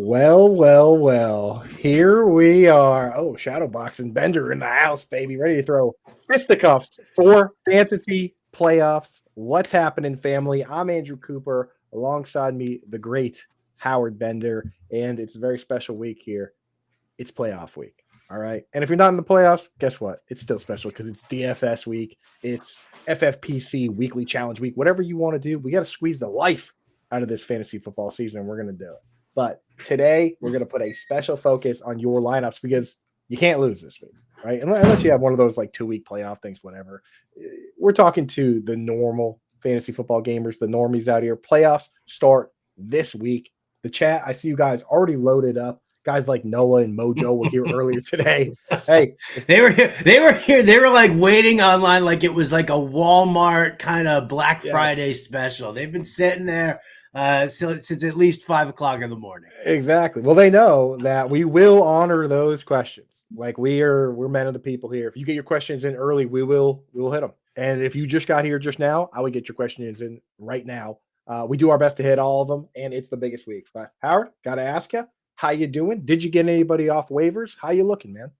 Well. Here we are. Oh, Shadowbox and Bender in the house, baby. Ready to throw fisticuffs for fantasy playoffs. What's happening, family? I'm Andrew Cooper. Alongside me, the great Howard Bender. And it's a very special week here. It's playoff week. All right. And if you're not in the playoffs, guess what? It's still special because it's DFS week. It's FFPC weekly challenge week. Whatever you want to do, we got to squeeze the life out of this fantasy football season, and we're going to do it. But today, we're going to put a special focus on your lineups because you can't lose this week, right? Unless you have one of those like 2-week playoff things, whatever. We're talking to the normal fantasy football gamers, the normies out here. Playoffs start this week. The chat, I see you guys already loaded up. Guys like Noah and Mojo were here earlier today. Hey, they were here. They were like waiting online, like it was like a Walmart kind of Black Friday special. They've been sitting there since at least 5 o'clock in the morning. Exactly. Well, they know that we will honor those questions. Like we're men of the people here. If you get your questions in early, we'll hit them. And if you just got here just now, I would get your questions in right now. We do our best to hit all of them, and it's the biggest week. But Howard, got to ask you. How you doing? Did you get anybody off waivers? How you looking, man?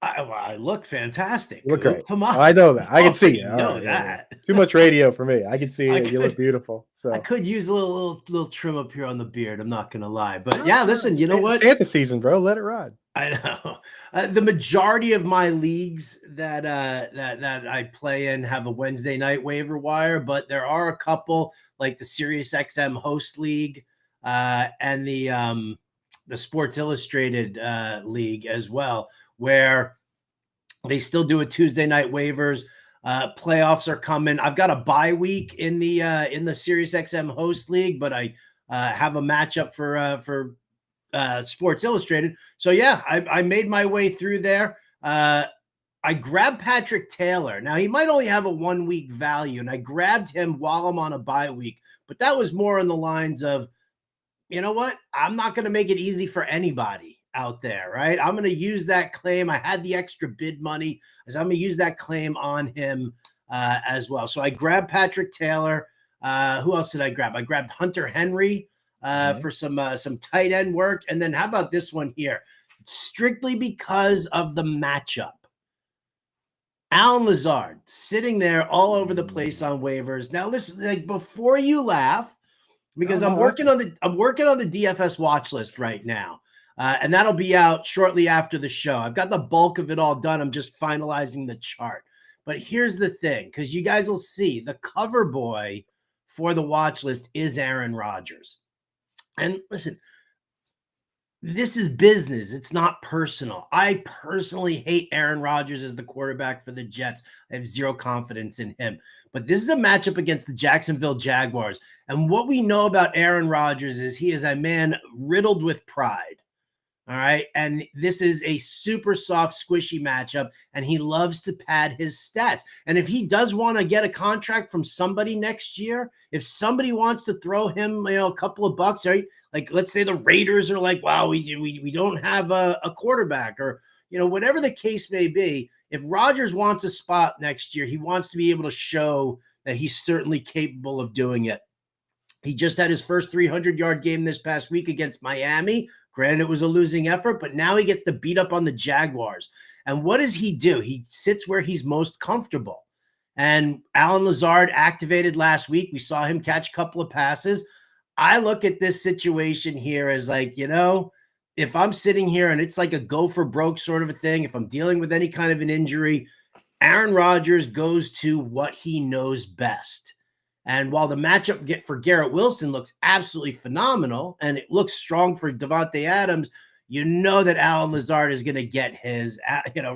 I look fantastic. You look great. Come on. I know that. I can see you. You know that. Yeah. Too much radio for me. I can see you. You look beautiful. So I could use a little trim up here on the beard. I'm not gonna lie, but yeah, listen. You know what? Santa season, bro. Let it ride. I know. The majority of my leagues that I play in have a Wednesday night waiver wire, but there are a couple like the SiriusXM host league and the Sports Illustrated league as well, where they still do a Tuesday night waivers. Playoffs are coming. I've got a bye week in the SiriusXM host league, but I have a matchup for Sports Illustrated. So yeah, I made my way through there. I grabbed Patrick Taylor. Now he might only have a 1 week value, and I grabbed him while I'm on a bye week, but that was more on the lines of, you know what? I'm not going to make it easy for anybody out there, right? I'm going to use that claim. I had the extra bid money, as I'm going to use that claim on him as well. So I grabbed Patrick Taylor. Who else did I grab? I grabbed Hunter Henry for some tight end work. And then how about this one here? Strictly because of the matchup. Alan Lazard sitting there all over the place on waivers. Now listen, like before you laugh, because I'm working on the DFS watch list right now. And that'll be out shortly after the show. I've got the bulk of it all done. I'm just finalizing the chart. But here's the thing, because you guys will see the cover boy for the watch list is Aaron Rodgers. And listen, this is business. It's not personal. I personally hate Aaron Rodgers as the quarterback for the Jets. I have zero confidence in him. But this is a matchup against the Jacksonville Jaguars. And what we know about Aaron Rodgers is he is a man riddled with pride. All right. And this is a super soft, squishy matchup. And he loves to pad his stats. And if he does want to get a contract from somebody next year, if somebody wants to throw him, a couple of bucks, right? Like, let's say the Raiders are like, wow, we don't have a quarterback, or, whatever the case may be. If Rodgers wants a spot next year, he wants to be able to show that he's certainly capable of doing it. He just had his first 300-yard game this past week against Miami. Granted, it was a losing effort, but now he gets to beat up on the Jaguars. And what does he do? He sits where he's most comfortable. And Alan Lazard activated last week. We saw him catch a couple of passes. I look at this situation here as like, if I'm sitting here and it's like a go for broke sort of a thing, if I'm dealing with any kind of an injury, Aaron Rodgers goes to what he knows best. And while the matchup for Garrett Wilson looks absolutely phenomenal and it looks strong for Devontae Adams, you know that Alan Lazard is going to get his,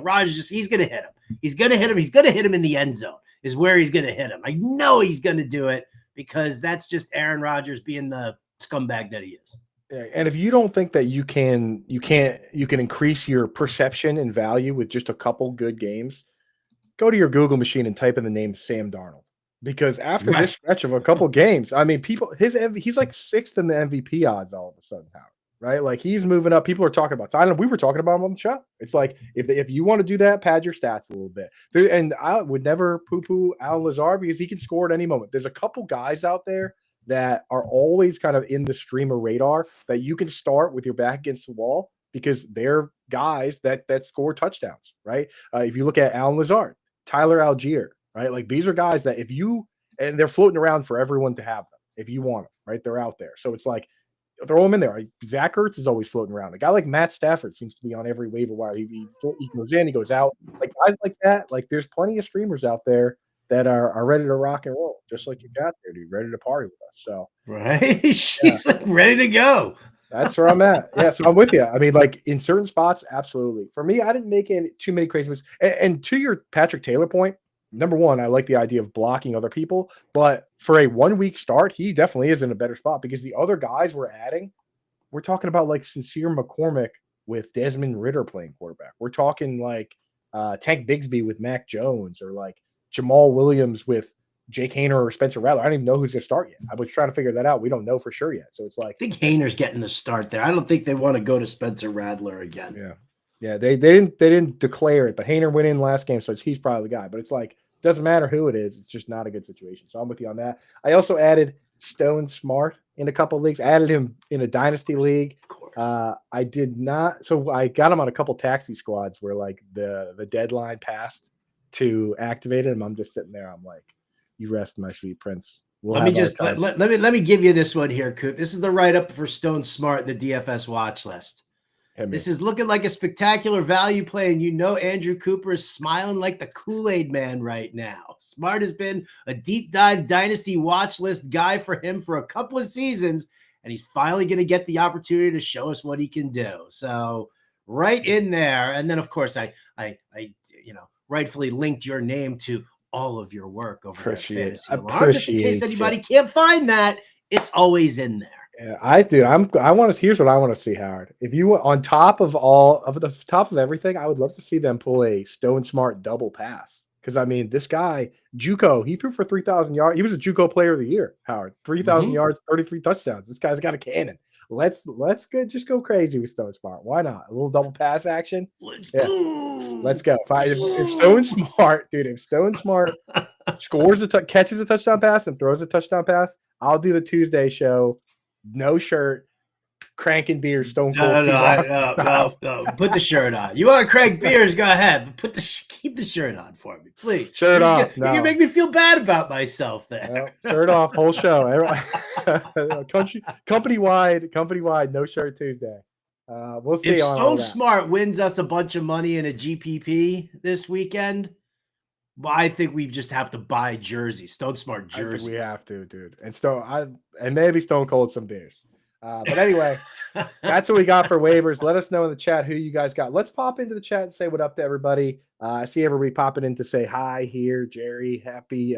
Rodgers, he's going to hit him. He's going to hit him. He's going to hit him in the end zone is where he's going to hit him. I know he's going to do it because that's just Aaron Rodgers being the scumbag that he is. Yeah, and if you don't think that you can increase your perception and value with just a couple good games, go to your Google machine and type in the name Sam Darnold. Because after this stretch of a couple games, I mean, he's like sixth in the MVP odds all of a sudden, Howard, right? Like he's moving up. People are talking about. So I don't know. We were talking about him on the show. It's like if you want to do that, pad your stats a little bit. And I would never poo-poo Alan Lazard because he can score at any moment. There's a couple guys out there that are always kind of in the streamer radar that you can start with your back against the wall because they're guys that score touchdowns, right? If you look at Alan Lazard, Tyler Algier, right? Like these are guys that if you and they're floating around for everyone to have them if you want them, right? They're out there. So it's like throw them in there. Zach Ertz is always floating around. A guy like Matt Stafford seems to be on every waiver wire. He goes in, he goes out. Like guys like that, like there's plenty of streamers out there that are ready to rock and roll, just like you got there, dude, ready to party with us. So right, she's like ready to go. That's where I'm at. Yeah, so I'm with you. I mean, like in certain spots, absolutely. For me, I didn't make too many crazy moves. And to your Patrick Taylor point, number one, I like the idea of blocking other people. But for a 1 week start, he definitely is in a better spot because the other guys we're adding, we're talking about like Sincere McCormick with Desmond Ritter playing quarterback. We're talking like Tank Bigsby with Mac Jones or like Jamal Williams with Jake Hayner or Spencer Rattler. I don't even know who's going to start yet. I was trying to figure that out. We don't know for sure yet. So it's like I think Hayner's getting the start there. I don't think they want to go to Spencer Rattler again. Yeah. Yeah, they didn't declare it, but Hayner went in last game, so he's probably the guy. But it's like it doesn't matter who it is; it's just not a good situation. So I'm with you on that. I also added Stone Smart in a couple of leagues. Added him in a dynasty league. Of course. I did not. So I got him on a couple taxi squads where like the deadline passed to activate him. I'm just sitting there. I'm like, you rest, my sweet prince. Let me give you this one here, Coop. This is the write up for Stone Smart in the DFS watch list. This is looking like a spectacular value play, and you know Andrew Cooper is smiling like the Kool-Aid man right now. Smart has been a deep dive dynasty watch list guy for him for a couple of seasons, and he's finally going to get the opportunity to show us what he can do. So right in there, and then of course I rightfully linked your name to all of your work over at Fantasy Alarm. Just in case anybody can't find that, it's always in there. Yeah, I want to. Here's what I want to see, Howard. If you on top of everything, I would love to see them pull a Stone Smart double pass. Because I mean, this guy JUCO, he threw for 3,000 yards. He was a JUCO Player of the Year, Howard. 3,000 yards, 33 touchdowns. This guy's got a cannon. Let's just go crazy with Stone Smart. Why not? A little double pass action. Let's go. If Stone Smart, dude, if Stone Smart catches a touchdown pass and throws a touchdown pass, I'll do the Tuesday show. No shirt, cranking beers, Stone Cold. No. Put the shirt on. You want to crank beers? Go ahead, but keep the shirt on for me, please. Shirt off. You can make me feel bad about myself there. No, shirt off, whole show. Company wide, no shirt Tuesday. We'll see. If Stone Smart wins us a bunch of money in a GPP this weekend, well, I think we just have to buy jerseys, Stone Smart jerseys. I think we have to, dude. And maybe Stone Cold some beers. But anyway, that's what we got for waivers. Let us know in the chat who you guys got. Let's pop into the chat and say what up to everybody. I see everybody popping in to say hi here. Jerry, happy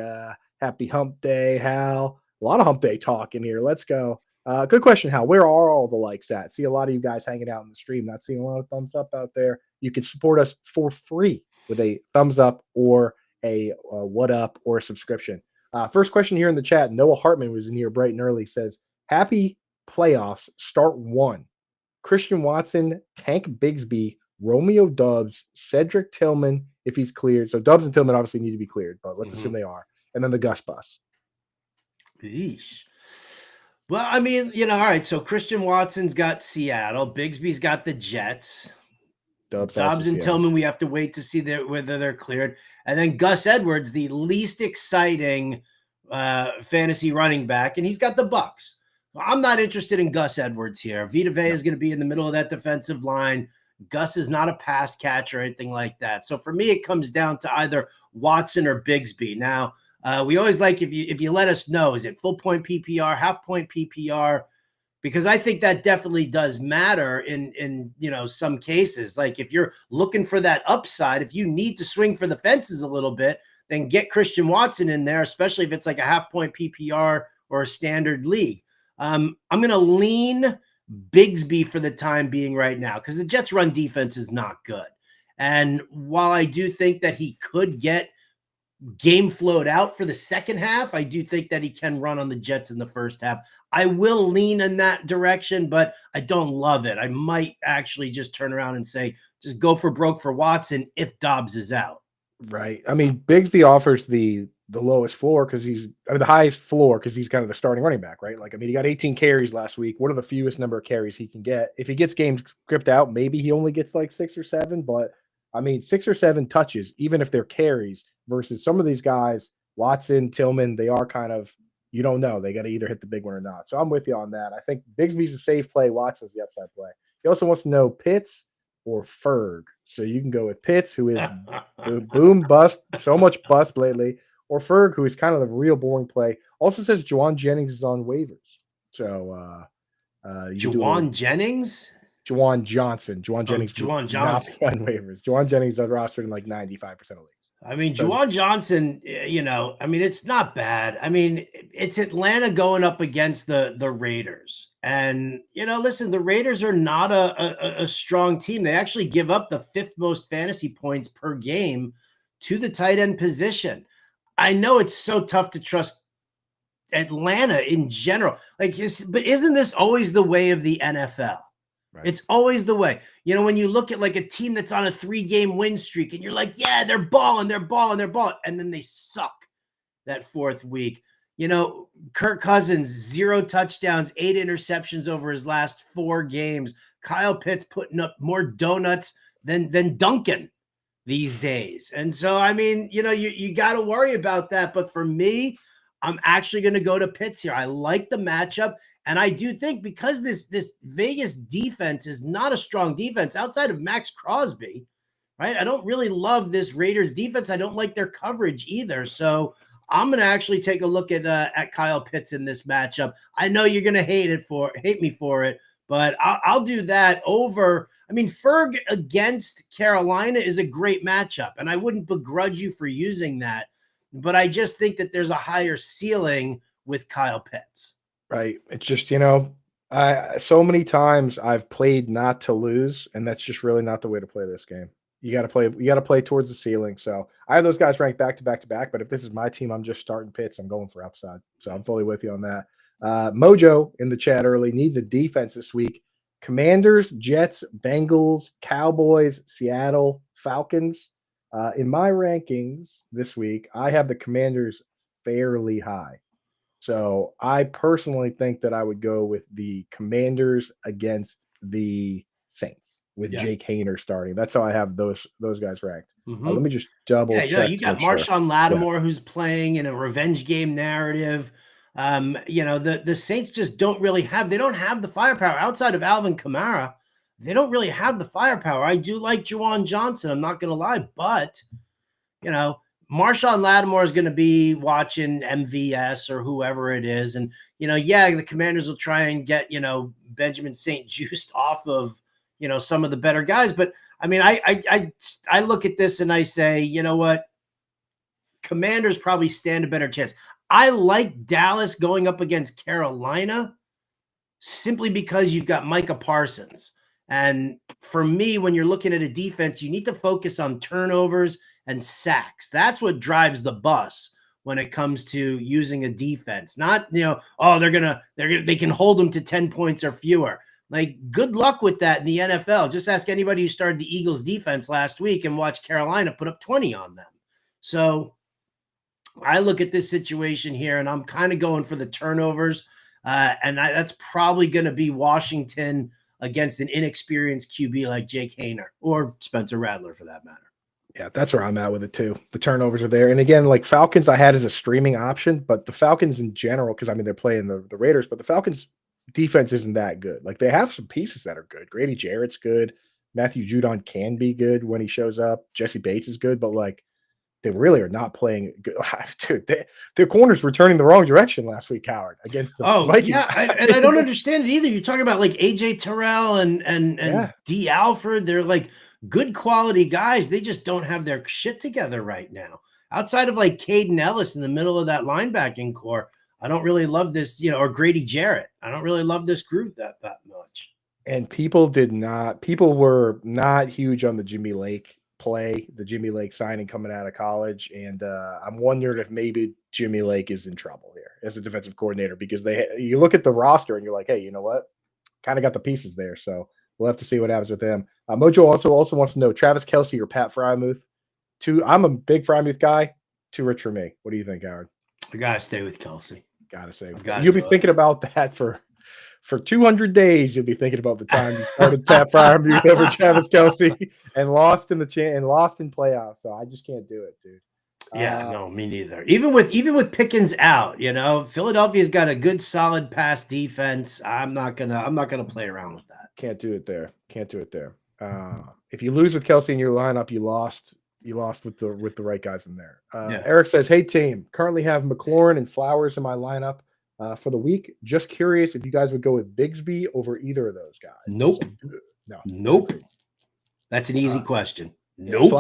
hump day, Hal. A lot of hump day talk in here. Let's go. Good question, Hal. Where are all the likes at? See a lot of you guys hanging out in the stream. Not seeing a lot of thumbs up out there. You can support us for free with a thumbs up or a what up or a subscription. First question here in the chat. Noah Hartman was in here bright and early. Says, happy playoffs, start one. Christian Watson, Tank Bigsby, Romeo Dubs, Cedric Tillman, if he's cleared. So Dubs and Tillman obviously need to be cleared, but let's assume they are. And then the Gus Bus. Yeesh. Well, I mean, all right. So Christian Watson's got Seattle. Bigsby's got the Jets. Dobbs and Tillman, we have to wait to see whether they're cleared. And then Gus Edwards, the least exciting fantasy running back, and he's got the Bucks. I'm not interested in Gus Edwards here. Vita Vea is going to be in the middle of that defensive line. Gus is not a pass catcher or anything like that. So for me, it comes down to either Watson or Bigsby. Now, we always like if you let us know, is it full point PPR, half point PPR? Because I think that definitely does matter in some cases. Like if you're looking for that upside, if you need to swing for the fences a little bit, then get Christian Watson in there, especially if it's like a half point PPR or a standard league. I'm going to lean Bigsby for the time being right now because the Jets' run defense is not good. And while I do think that he could get game flowed out for the second half, I do think that he can run on the Jets in the first half. I will lean in that direction, but I don't love it. I might actually just turn around and say, just go for broke for Watson if Dobbs is out. Right. I mean, Bigsby offers the the lowest floor because the highest floor because he's kind of the starting running back, right? Like, I mean, he got 18 carries last week. What are the fewest number of carries he can get? If he gets games scripted out, maybe he only gets like 6 or 7, but I mean, 6 or 7 touches, even if they're carries, versus some of these guys, Watson, Tillman, they are kind of, you don't know. They got to either hit the big one or not. So I'm with you on that. I think Bigsby's a safe play. Watson's the upside play. He also wants to know Pitts or Ferg. So you can go with Pitts, who is boom bust, so much bust lately, or Ferg, who is kind of the real boring play. Also says Juwan Jennings is on waivers. So you Juwan Jennings? Juwan Johnson. Juwan Jennings Juwan not Johnson. be on waivers. Juwan Jennings is rostered in like 95% of leagues. I mean, Juwan Johnson, I mean, it's not bad. I mean, it's Atlanta going up against the Raiders. And, listen, the Raiders are not a strong team. They actually give up the 5th most fantasy points per game to the tight end position. I know it's so tough to trust Atlanta in general. But isn't this always the way of the NFL? Right. It's always the way. When you look at like a team that's on a 3-game win streak and you're like, yeah, they're balling. And then they suck that 4th week. Kirk Cousins, 0 touchdowns, 8 interceptions over his last 4 games. Kyle Pitts putting up more donuts than Duncan these days. And so, I mean, you got to worry about that. But for me, I'm actually going to go to Pitts here. I like the matchup. And I do think because this Vegas defense is not a strong defense outside of Max Crosby, right? I don't really love this Raiders defense. I don't like their coverage either. So I'm going to actually take a look at Kyle Pitts in this matchup. I know you're going to hate me for it, but I'll do that over. I mean, Ferg against Carolina is a great matchup, and I wouldn't begrudge you for using that. But I just think that there's a higher ceiling with Kyle Pitts. Right. It's just, so many times I've played not to lose, and that's just really not the way to play this game. You got to play towards the ceiling. So I have those guys ranked back to back to back, but if this is my team, I'm just starting Pitts. I'm going for upside. So I'm fully with you on that. Mojo in the chat early needs a defense this week. Commanders, Jets, Bengals, Cowboys, Seattle, Falcons. In my rankings this week, I have the Commanders fairly high. So I personally think that I would go with the Commanders against the Saints with Jake Haener starting. That's how I have those guys ranked. Mm-hmm. Let me just double check. You got Marshawn Lattimore who's playing in a revenge game narrative. The Saints just don't have the firepower outside of Alvin Kamara. They don't really have the firepower. I do like Juwan Johnson. I'm not going to lie, but Marshawn Lattimore is going to be watching MVS or whoever it is. And, the Commanders will try and get, Benjamin St. Juste off of, some of the better guys. But I mean, I look at this and I say, you know what? Commanders probably stand a better chance. I like Dallas going up against Carolina simply because you've got Micah Parsons. And for me, when you're looking at a defense, you need to focus on turnovers and sacks. That's what drives the bus when it comes to using a defense. Not, they can hold them to 10 points or fewer. Like, good luck with that in the NFL. Just ask anybody who started the Eagles defense last week and watch Carolina put up 20 on them. So I look at this situation here and I'm kind of going for the turnovers. That's probably going to be Washington against an inexperienced QB like Jake Haener or Spencer Rattler for that matter. Yeah, that's where I'm at with it too. The turnovers are there. And again, like Falcons I had as a streaming option, but the Falcons in general, because I mean, they're playing the Raiders, but the Falcons defense isn't that good. Like, they have some pieces that are good. Grady Jarrett's good. Matthew Judon can be good when he shows up. Jesse Bates is good, but like, they really are not playing good. Dude, their corners were turning the wrong direction last week, Howard, against the Vikings. Yeah, and I don't understand it either. You're talking about like AJ Terrell and D. Alford. They're like good quality guys. They just don't have their shit together right now. Outside of like Caden Ellis in the middle of that linebacking core, I don't really love this, or Grady Jarrett. I don't really love this group that much. And people were not huge on the Jimmy Lake play, the Jimmy Lake signing coming out of college. And I'm wondering if maybe Jimmy Lake is in trouble here as a defensive coordinator, because you look at the roster and you're like, hey, you know what? Kind of got the pieces there. So we'll have to see what happens with him. Mojo also wants to know Travis Kelce or Pat Freiermuth. I'm a big Freiermuth guy. too rich for me. What do you think, Howard? I gotta stay with Kelsey. Gotta say, Gotta you'll be do it. thinking about that for 200 days. You'll be thinking about the time you started Pat Fryermuth over Travis Kelsey and lost in playoffs. So I just can't do it, dude. Yeah, no, me neither. Even with Pickens out, Philadelphia's got a good, solid pass defense. I'm not gonna play around with that. Can't do it there. If you lose with Kelsey in your lineup, you lost. You lost with the right guys in there. Yeah. Eric says, "Hey team, currently have McLaurin and Flowers in my lineup for the week. Just curious if you guys would go with Bigsby over either of those guys." Nope. Nope. That's an easy question. Nope.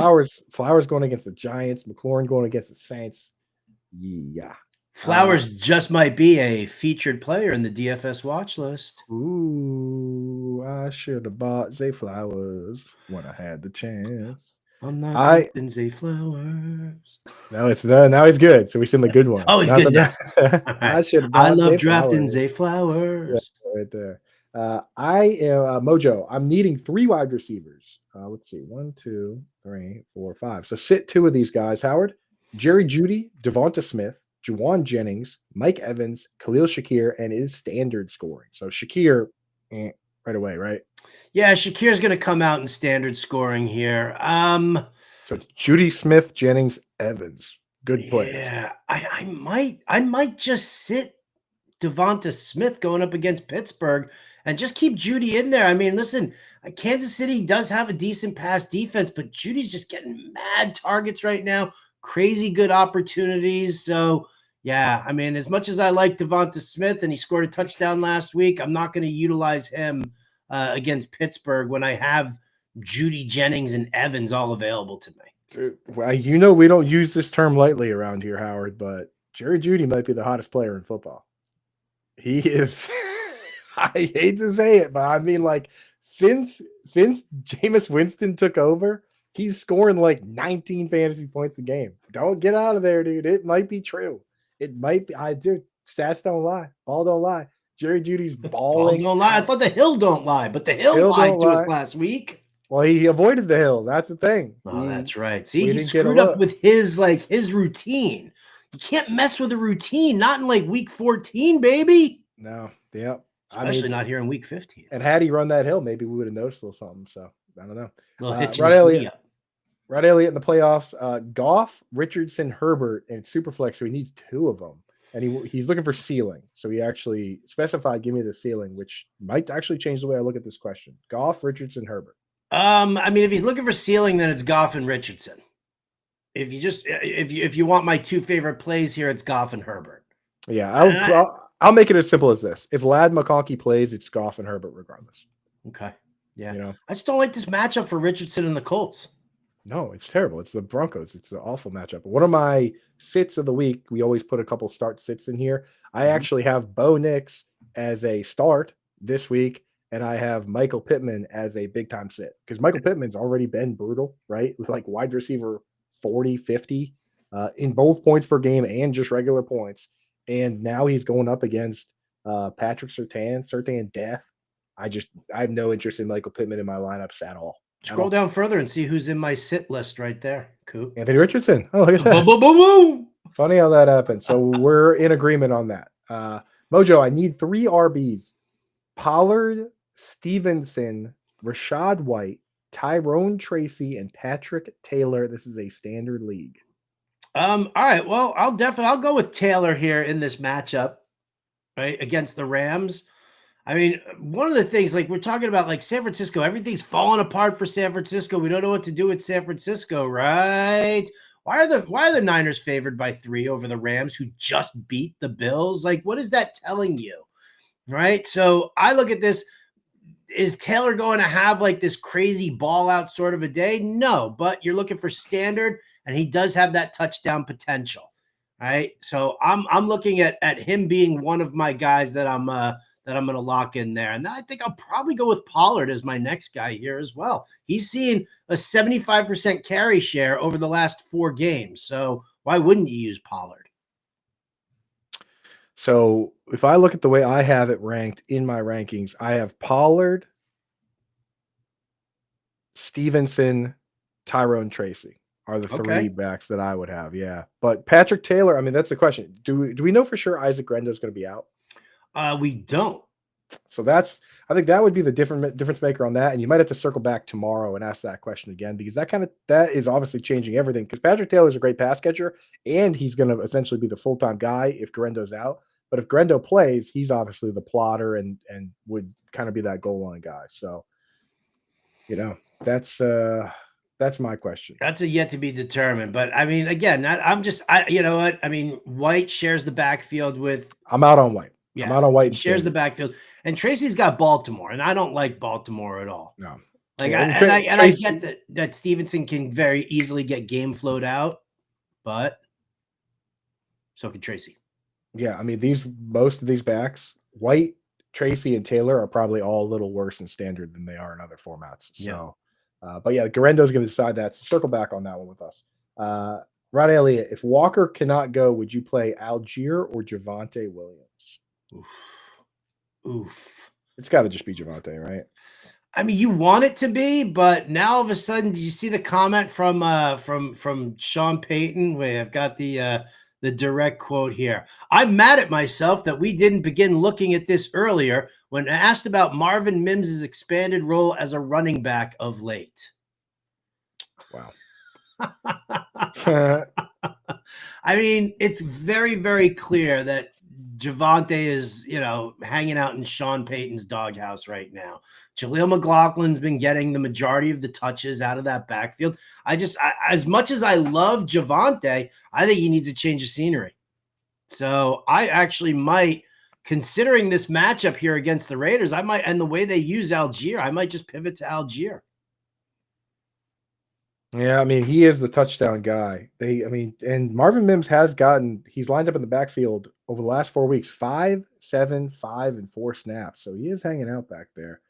Flowers going against the Giants. McLaurin going against the Saints. Yeah. Flowers just might be a featured player in the DFS watch list. Ooh, I should have bought Zay Flowers when I had the chance. I'm not keeping Zay Flowers. Now he's good. So we send the good one. Oh, he's good now. I should have. I love drafting Zay Flowers. Yeah, right there. I am Mojo. I'm needing 3 wide receivers. Let's see, 1, 2, 3, 4, 5. So sit 2 of these guys, Howard, Jerry Jeudy, Devonta Smith, Juwan Jennings, Mike Evans, Khalil Shakir, and it is standard scoring. So Shakir, right away, right? Yeah, Shakir's going to come out in standard scoring here. So it's Jeudy, Smith, Jennings, Evans. Good play. Yeah, I might just sit Devonta Smith going up against Pittsburgh and just keep Jeudy in there. I mean, listen, Kansas City does have a decent pass defense, but Judy's just getting mad targets right now. Crazy good opportunities. So, yeah, I mean, as much as I like Devonta Smith and he scored a touchdown last week, I'm not going to utilize him against Pittsburgh when I have Jeudy, Jennings, and Evans all available to me. Dude, well, we don't use this term lightly around here, Howard, but Jerry Jeudy might be the hottest player in football. He is. I hate to say it, but I mean, like, since Jameis Winston took over, he's scoring like 19 fantasy points a game. Don't get out of there, dude. It might be true. It might be. Stats don't lie. Ball don't lie. Jerry Judy's balling. Balls don't lie. I thought the Hill don't lie, but the Hill lied to us last week. Well, he avoided the Hill. That's the thing. Oh, that's right. See, he screwed up with his routine. You can't mess with a routine. Not in like week 14, baby. No. Yep. Especially not here in week 15. And had he run that hill, maybe we would have noticed a little something. So I don't know. Rod Elliott in the playoffs. Goff, Richardson, Herbert, and Superflex. So he needs 2 of them. And he's looking for ceiling. So he actually specified, give me the ceiling, which might actually change the way I look at this question. Goff, Richardson, Herbert. I mean, if he's looking for ceiling, then it's Goff and Richardson. If you want my 2 favorite plays here, it's Goff and Herbert. Yeah, I'll make it as simple as this. If Ladd McConkey plays, it's Goff and Herbert regardless. Okay. Yeah. I just don't like this matchup for Richardson and the Colts. No, it's terrible. It's the Broncos. It's an awful matchup. One of my sits of the week, we always put a couple start sits in here. I actually have Bo Nix as a start this week, and I have Michael Pittman as a big-time sit because Michael Pittman's already been brutal, right? Like wide receiver 40, 50 in both points per game and just regular points. And now he's going up against Patrick Surtain Death. I have no interest in Michael Pittman in my lineups at all. Scroll down further and see who's in my sit list right there. Cool. Anthony Richardson. Oh, look at that. Funny how that happened. So we're in agreement on that. Mojo, I need 3 RBs. Pollard, Stevenson, Rashad White, Tyrone Tracy, and Patrick Taylor. This is a standard league. All right. Well, I'll go with Taylor here in this matchup, right, against the Rams. I mean, one of the things, like we're talking about, like San Francisco, everything's falling apart for San Francisco. We don't know what to do with San Francisco, right? Why are the Niners favored by 3 over the Rams, who just beat the Bills? Like, what is that telling you, right? So I look at this. Is Taylor going to have like this crazy ball out sort of a day? No, but you're looking for standard, and he does have that touchdown potential, right? So I'm looking at him being one of my guys that I'm going to lock in there. And then I think I'll probably go with Pollard as my next guy here as well. He's seeing a 75% carry share over the last 4 games. So why wouldn't you use Pollard? So if I look at the way I have it ranked in my rankings, I have Pollard, Stevenson, Tyrone Tracy. are the three Okay. backs that I would have. Yeah, but Patrick Taylor. I mean, that's the question. Do we know for sure Isaac Grendo is going to be out? We don't. So I think that would be the difference maker on that. And you might have to circle back tomorrow and ask that question again because that is obviously changing everything. Because Patrick Taylor is a great pass catcher and he's going to essentially be the full time guy if Grendo's out. But if Grendo plays, he's obviously the plotter and would kind of be that goal line guy. So you know that's my question. That's a yet to be determined. But I mean, again, you know what? I mean, White shares the backfield with, I'm out on White. I'm yeah, out on White he and shares the Standard. backfield. And Tracy's got Baltimore, and I don't like Baltimore at all. No, Like, and I Tracy. get that Stevenson can very easily get game flowed out, but so can Tracy. Yeah, I mean most of these backs, White, Tracy, and Taylor are probably all a little worse in Standard than they are in other formats. Yeah. So, but yeah, Garendo's going to decide that. So circle back on that one with us. Rod Elliott, if Walker cannot go, would you play Algier or Javonte Williams? Oof. Oof. It's got to just be Javonte, right? I mean, you want it to be, but now all of a sudden, did you see the comment from Sean Payton? Wait, I've got the direct quote here. I'm mad at myself that we didn't begin looking at this earlier when asked about Marvin Mims' expanded role as a running back of late. Wow. I mean, it's very, very clear that Javonte is, hanging out in Sean Payton's doghouse right now. Jaleel McLaughlin's been getting the majority of the touches out of that backfield. As much as I love Javonte, I think he needs to change the scenery. So I actually might, considering this matchup here against the Raiders, and the way they use Algier, I might just pivot to Algier. Yeah, I mean, he is the touchdown guy. And Marvin Mims he's lined up in the backfield over the last 4 weeks, 5, 7, 5, and 4 snaps. So he is hanging out back there.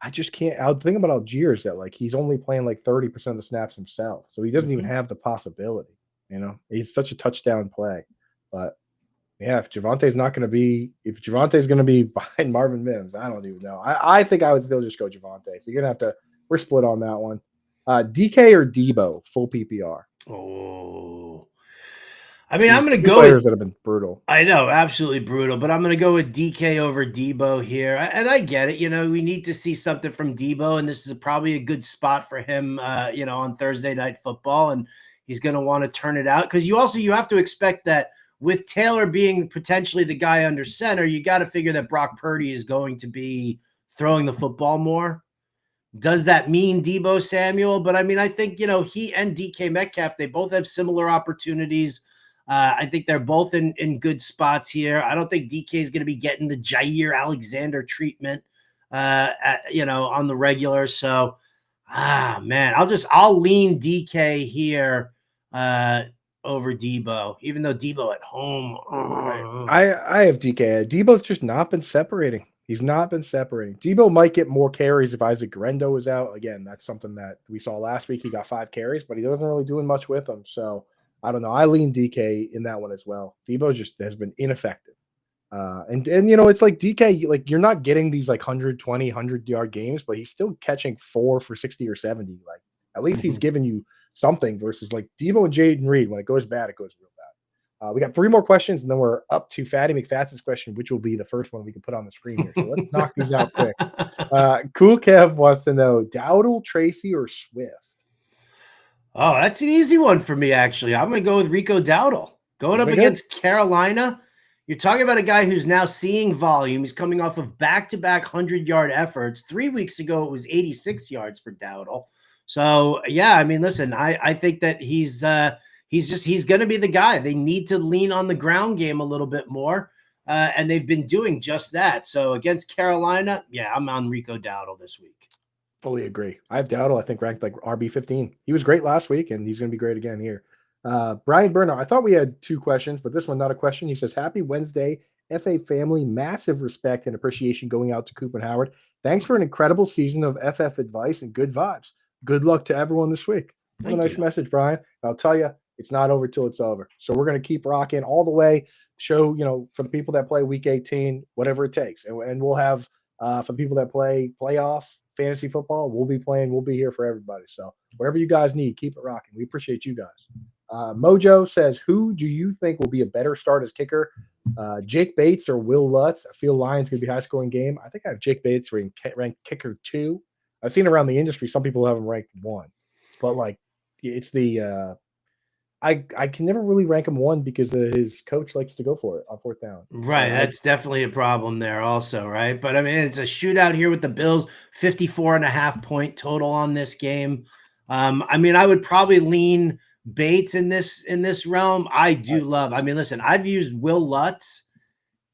I just can't. The thing about Algier is that he's only playing 30% of the snaps himself. So he doesn't even have the possibility. He's such a touchdown play. But yeah, if Javonte's going to be behind Marvin Mims, I don't even know. I think I would still just go Javonte. So you're going to have to, we're split on that one. DK or Debo, full PPR. Oh, I mean, I'm going to go players with, that have been brutal. I know, absolutely brutal, but I'm going to go with DK over Debo here. And I get it. We need to see something from Debo, and this is probably a good spot for him, on Thursday Night Football, and he's going to want to turn it out because you have to expect that with Taylor being potentially the guy under center, you got to figure that Brock Purdy is going to be throwing the football more. Does that mean Debo Samuel? But I mean, I think, he and DK Metcalf, they both have similar opportunities. I think they're both in good spots here. I don't think DK is going to be getting the Jair Alexander treatment, on the regular. So, man, I'll lean DK here over Debo, even though Debo at home. I have DK. Debo's just not been separating. He's not been separating. Debo might get more carries if Isaac Grendo is out. Again, that's something that we saw last week. He got 5 carries, but he wasn't really doing much with them. So I don't know. I lean DK in that one as well. Debo just has been ineffective. And it's like DK, you're not getting these 120, 100-yard games, but he's still catching 4 for 60 or 70. At least he's giving you something versus Debo and Jaden Reed. When it goes bad, it goes real bad. We got 3 more questions, and then we're up to Fatty McFatson's question, which will be the first one we can put on the screen here. So let's knock these out quick. Cool Kev wants to know Dowdle, Tracy, or Swift? Oh, that's an easy one for me, actually. I'm going to go with Rico Dowdle. Going up against Carolina, you're talking about a guy who's now seeing volume. He's coming off of back-to-back 100-yard efforts. 3 weeks ago, it was 86 yards for Dowdle. So, yeah, I mean, listen, I think that he's going to be the guy. They need to lean on the ground game a little bit more, and they've been doing just that. So against Carolina, yeah, I'm on Rico Dowdle this week. Fully agree. I have Dowdle, I think, ranked RB15. He was great last week, and he's going to be great again here. Brian Bernard, I thought we had 2 questions, but this one, not a question. He says, happy Wednesday, FA family. Massive respect and appreciation going out to Coop and Howard. Thanks for an incredible season of FF advice and good vibes. Good luck to everyone this week. What a nice message, Brian. I'll tell you, it's not over till it's over. So we're going to keep rocking all the way. Show, for the people that play week 18, whatever it takes. And we'll have, for the people that play playoff, fantasy football, we'll be playing. We'll be here for everybody. So whatever you guys need, keep it rocking. We appreciate you guys. Mojo says, who do you think will be a better start as kicker? Jake Bates or Will Lutz? I feel Lions going to be a high scoring game. I think I have Jake Bates ranked kicker 2. I've seen around the industry, some people have him ranked 1. But like, it's the I can never really rank him 1 because his coach likes to go for it on 4th down. Right. That's definitely a problem there also, right? But I mean, it's a shootout here with the Bills, 54.5-point total on this game. I mean, I would probably lean Bates in this realm. I do love. I mean, listen, I've used Will Lutz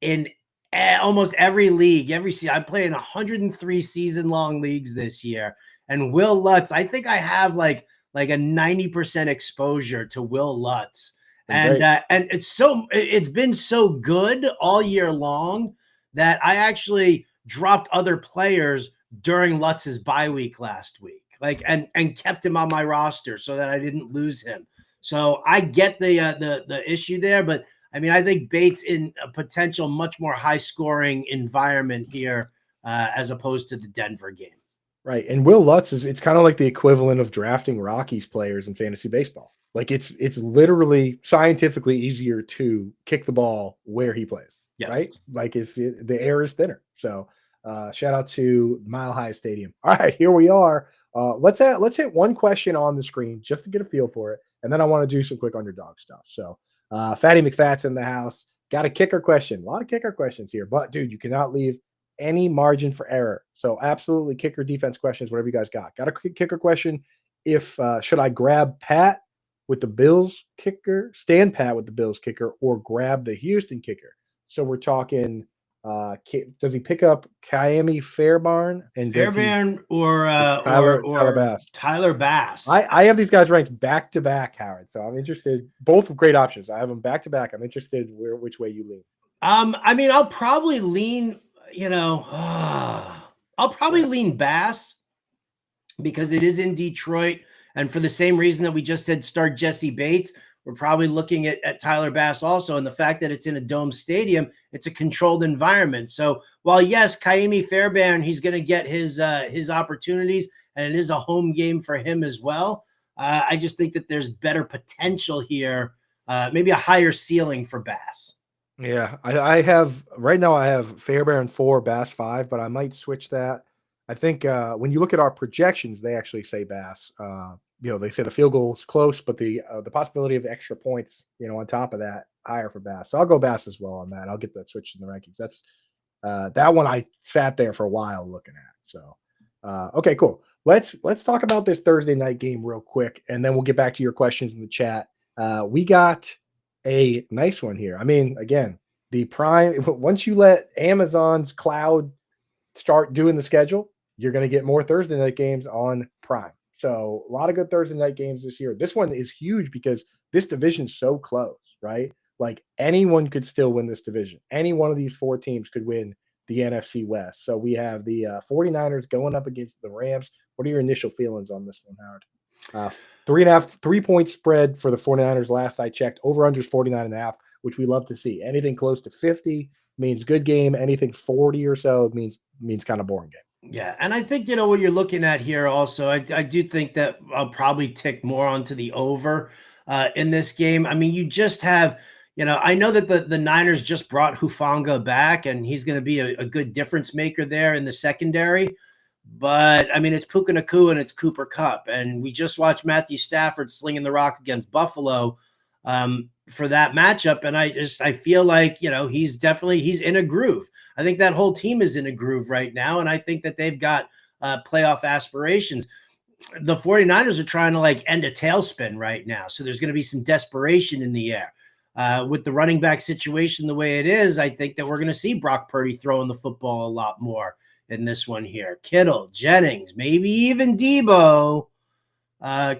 in almost every league, every season. I play in 103 season-long leagues this year, and Will Lutz, I think I have like a 90% exposure to Will Lutz. And it's been so good all year long that I actually dropped other players during Lutz's bye week last week, like and kept him on my roster so that I didn't lose him. So I get the issue there, but I mean, I think Bates in a potential much more high scoring environment here as opposed to the Denver game. Right. And Will Lutz it's kind of like the equivalent of drafting Rockies players in fantasy baseball. Like it's literally scientifically easier to kick the ball where he plays. Yes. Right. Like the air is thinner. So shout out to Mile High Stadium. All right, here we are. Let's hit one question on the screen just to get a feel for it. And then I want to do some quick underdog stuff. So Fatty McFat's in the house. Got a kicker question. A lot of kicker questions here, but dude, you cannot leave any margin for error. So absolutely kicker defense questions, whatever you guys got. Got a kicker question. If should I grab Pat with the Bills kicker, stand Pat with the Bills kicker, or grab the Houston kicker? So we're talking does he pick up Kaimi Fairbairn and Tyler Bass? Tyler Bass. I have these guys ranked back to back, Howard. So I'm interested. Both great options. I have them back to back. I'm interested which way you lean. I mean, I'll probably lean. I'll probably lean Bass because it is in Detroit. And for the same reason that we just said start Jesse Bates, we're probably looking at Tyler Bass also. And the fact that it's in a dome stadium, it's a controlled environment. So while, yes, Kaimi Fairbairn, he's going to get his opportunities, and it is a home game for him as well. I just think that there's better potential here, maybe a higher ceiling for Bass. Yeah, I have right now. I have Fairbairn 4, Bass 5, but I might switch that. I think when you look at our projections, they actually say Bass. They say the field goal is close, but the possibility of extra points, on top of that, higher for Bass. So I'll go Bass as well on that. I'll get that switched in the rankings. That's that one I sat there for a while looking at. So okay, cool. Let's talk about this Thursday night game real quick, and then we'll get back to your questions in the chat. We got a nice one here. I mean, again, the Prime, once you let Amazon's cloud start doing the schedule, you're going to get more Thursday night games on Prime. So a lot of good Thursday night games this year. This one is huge because this division's so close, right? Like anyone could still win this division. Any one of these 4 teams could win the NFC West. So we have the 49ers going up against the Rams. What are your initial feelings on this one, Howard? 3-point spread for the 49ers last I checked. Over under is 49.5, which we love to see. Anything close to 50 means good game. Anything 40 or so means kind of boring game. Yeah, and I think what you're looking at here also, I do think that I'll probably tick more onto the over in this game. I mean, you just have, I know that the Niners just brought Hufanga back, and he's going to be a good difference maker there in the secondary. But I mean, it's Puka Nacua and it's Cooper Kupp, and we just watched Matthew Stafford slinging the rock against Buffalo for that matchup, and I feel like he's in a groove. I think that whole team is in a groove right now, and I think that they've got playoff aspirations. The 49ers are trying to end a tailspin right now, so there's going to be some desperation in the air. With the running back situation the way it is, I think that we're going to see Brock Purdy throwing the football a lot more in this one here. Kittle, Jennings, maybe even Debo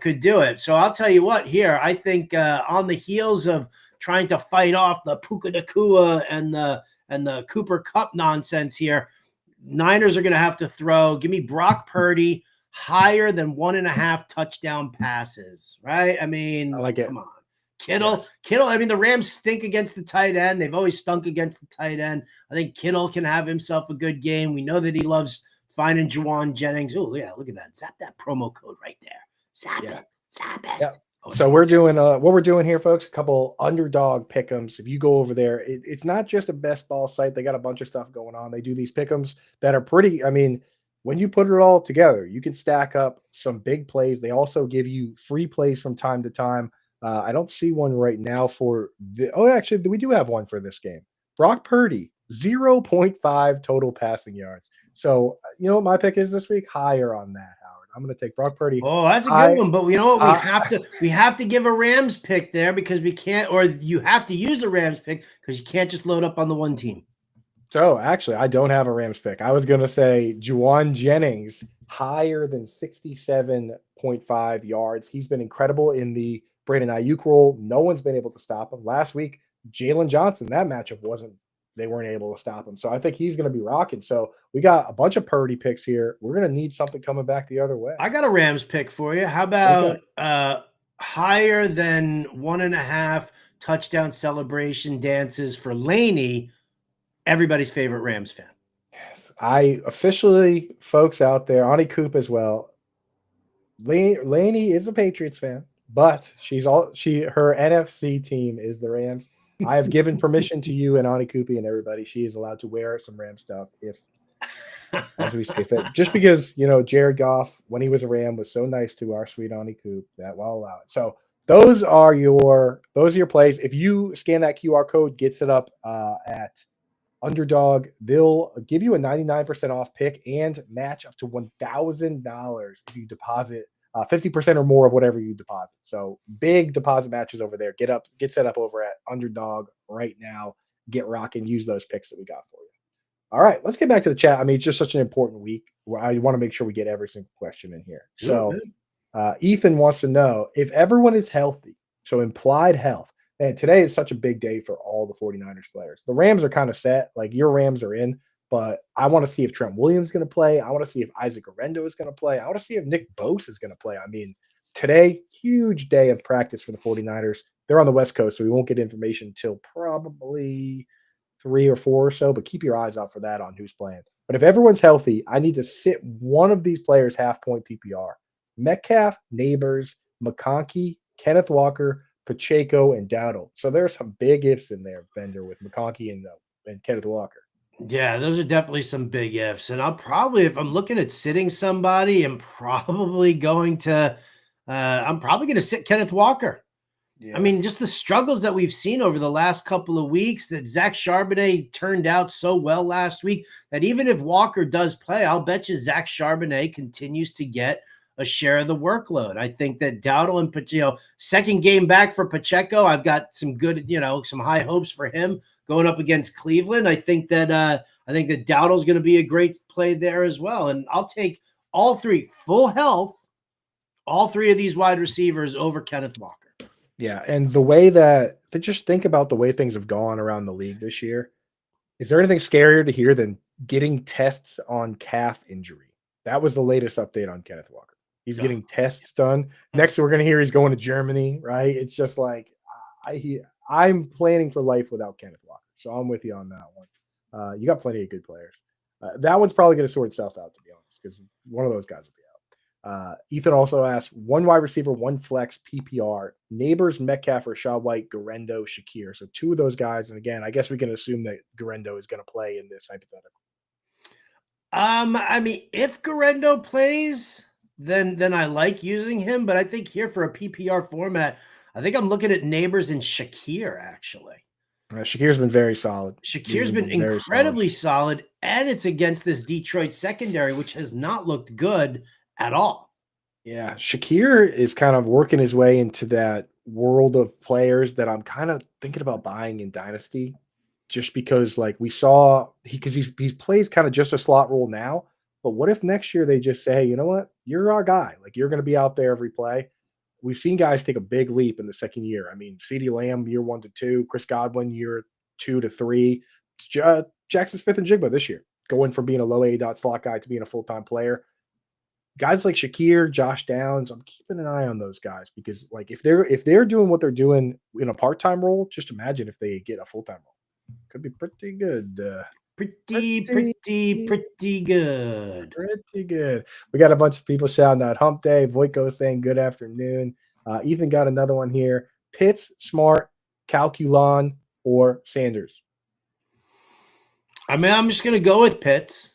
could do it. So I'll tell you what here, I think on the heels of trying to fight off the Puka Nacua and the Cooper Kupp nonsense here, Niners are going to have to throw. Give me Brock Purdy higher than 1.5 touchdown passes, right? I mean, I like it. Come on. Kittle, I mean, the Rams stink against the tight end. They've always stunk against the tight end. I think Kittle can have himself a good game. We know that he loves finding Juwan Jennings. Oh, yeah, look at that. Zap that promo code right there. Zap Yeah. it. Zap it. Yeah. Oh, So we're doing what we're doing here, folks. A couple underdog pick'ems. If you go over there, it's not just a best ball site. They got a bunch of stuff going on. They do these pick'ems that are pretty. I mean, when you put it all together, you can stack up some big plays. They also give you free plays from time to time. I don't see one right now for the. Oh, actually, we do have one for this game. Brock Purdy, 0.5 total passing yards. So you know what my pick is this week? Higher on that, Howard. I'm going to take Brock Purdy. Oh, that's a good one. But you know what? We have to give a Rams pick there because we can't, or you have to use a Rams pick because you can't just load up on the one team. So actually, I don't have a Rams pick. I was going to say Juwan Jennings higher than 67.5 yards. He's been incredible in the Brandon Ayuk role. No one's been able to stop him. Last week, Jalen Johnson, that matchup they weren't able to stop him. So I think he's going to be rocking. So we got a bunch of Purdy picks here. We're going to need something coming back the other way. I got a Rams pick for you. How about higher than 1.5 touchdown celebration dances for Laney, everybody's favorite Rams fan? Yes, I officially, folks out there, Ani Coop as well. Laney is a Patriots fan, but her NFC team is the Rams. I have given permission to you and Ani Coopy and everybody. She is allowed to wear some Ram stuff if, as we say fit. Just because Jared Goff, when he was a Ram, was so nice to our sweet Ani Coop that we'll allow it. So those are your plays. If you scan that QR code, get set up at Underdog, they'll give you a 99% off pick and match up to $1,000 if you deposit 50% or more of whatever you deposit. So big deposit matches over there. Get set up over at Underdog right now. Get rocking. Use those picks that we got for you. All right, let's get back to the chat. I mean, it's just such an important week where I want to make sure we get every single question in here. So Ethan wants to know if everyone is healthy, so implied health. And today is such a big day for all the 49ers players. The Rams are kind of set. Like your Rams are in, but I want to see if Trent Williams is going to play. I want to see if Isaac Orendo is going to play. I want to see if Nick Bosa is going to play. I mean, today, huge day of practice for the 49ers. They're on the West Coast, so we won't get information until probably 3 or 4 or so, but keep your eyes out for that on who's playing. But if everyone's healthy, I need to sit one of these players half-point PPR. Metcalf, Neighbors, McConkey, Kenneth Walker, Pacheco, and Dowdle. So there's some big ifs in there, Bender, with McConkey and Kenneth Walker. Yeah, those are definitely some big ifs. And I'll probably, if I'm looking at sitting somebody, I'm probably going to sit Kenneth Walker. Yeah. I mean, just the struggles that we've seen over the last couple of weeks, that Zach Charbonnet turned out so well last week that even if Walker does play, I'll bet you Zach Charbonnet continues to get a share of the workload. I think that Dowdle and Pacheco, second game back for Pacheco, I've got some good, some high hopes for him going up against Cleveland. I think that Dowdle's going to be a great play there as well. And I'll take all three, full health, all three of these wide receivers over Kenneth Walker. Yeah, and the way that just think about the way things have gone around the league this year. Is there anything scarier to hear than getting tests on calf injury? That was the latest update on Kenneth Walker. He's getting tests done. Next, we're going to hear he's going to Germany, right? It's just like I'm planning for life without Kenneth Walker. So I'm with you on that one. You got plenty of good players. That one's probably going to sort itself out, to be honest, because one of those guys will be out. Ethan also asked, one wide receiver, one flex PPR, Neighbors, Metcalf, Rashad White, Garendo, Shakir. So two of those guys. And again, I guess we can assume that Garendo is going to play in this hypothetical. I mean, if Garendo plays, then I like using him. But I think here for a PPR format, I think I'm looking at Neighbors and Shakir, actually. Shakir's been very solid. Shakir's been incredibly solid, and it's against this Detroit secondary, which has not looked good at all. Yeah, Shakir is kind of working his way into that world of players that I'm kind of thinking about buying in Dynasty, just because like we saw he plays kind of just a slot role now. But what if next year they just say, hey, you know what? You're our guy. Like you're going to be out there every play. We've seen guys take a big leap in the second year. I mean, CeeDee Lamb year 1 to 2, Chris Godwin year 2 to 3, Jackson Smith and Jigba this year, going from being a low A dot slot guy to being a full-time player. Guys like Shakir, Josh Downs, I'm keeping an eye on those guys because like if they're doing what they're doing in a part-time role, just imagine if they get a full-time role. Could be pretty good. Pretty good. Pretty good. We got a bunch of people shouting out Hump Day. Voico saying good afternoon. Ethan got another one here. Pitts, Smart, Calculon, or Sanders. I mean, I'm just gonna go with Pitts,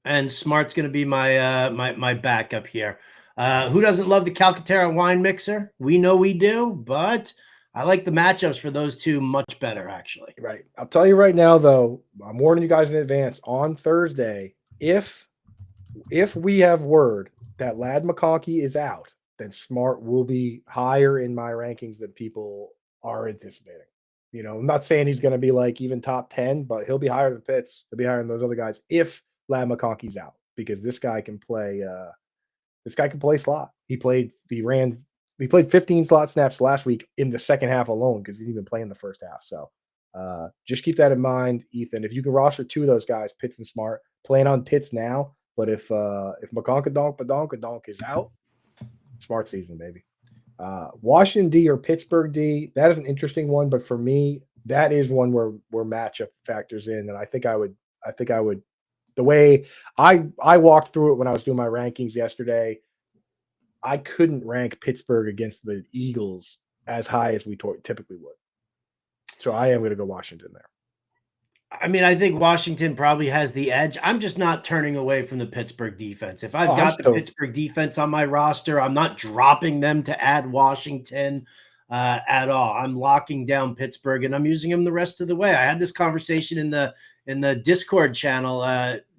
and Smart's gonna be my my backup here. Who doesn't love the Calcaterra wine mixer? We know we do, but I like the matchups for those two much better, actually. Right. I'll tell you right now, though, I'm warning you guys in advance. On Thursday, if we have word that Lad McConkey is out, then Smart will be higher in my rankings than people are anticipating. You know, I'm not saying he's going to be like even top 10, but he'll be higher than Pitts. He'll be higher than those other guys if Lad McConkey's out, because this guy can play. This guy can play slot. He played 15 slot snaps last week in the second half alone because he didn't even play in the first half. So just keep that in mind, Ethan. If you can roster two of those guys, Pitts and Smart, plan on Pitts now. But if McConkadonk is out, Smart season, baby. Washington D or Pittsburgh D, that is an interesting one. But for me, that is one where matchup factors in, and I think I would. The way I walked through it when I was doing my rankings yesterday, I couldn't rank Pittsburgh against the Eagles as high as we typically would. So I am going to go Washington there. I mean, I think Washington probably has the edge. I'm just not turning away from the Pittsburgh defense. If I've got the Pittsburgh defense on my roster, I'm not dropping them to add Washington at all. I'm locking down Pittsburgh, and I'm using them the rest of the way. I had this conversation in the Discord channel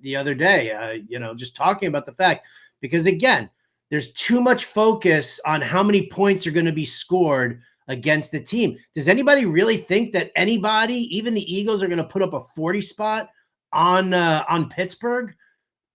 the other day, just talking about the fact, because again, there's too much focus on how many points are going to be scored against the team. Does anybody really think that anybody, even the Eagles, are going to put up a 40 spot on Pittsburgh?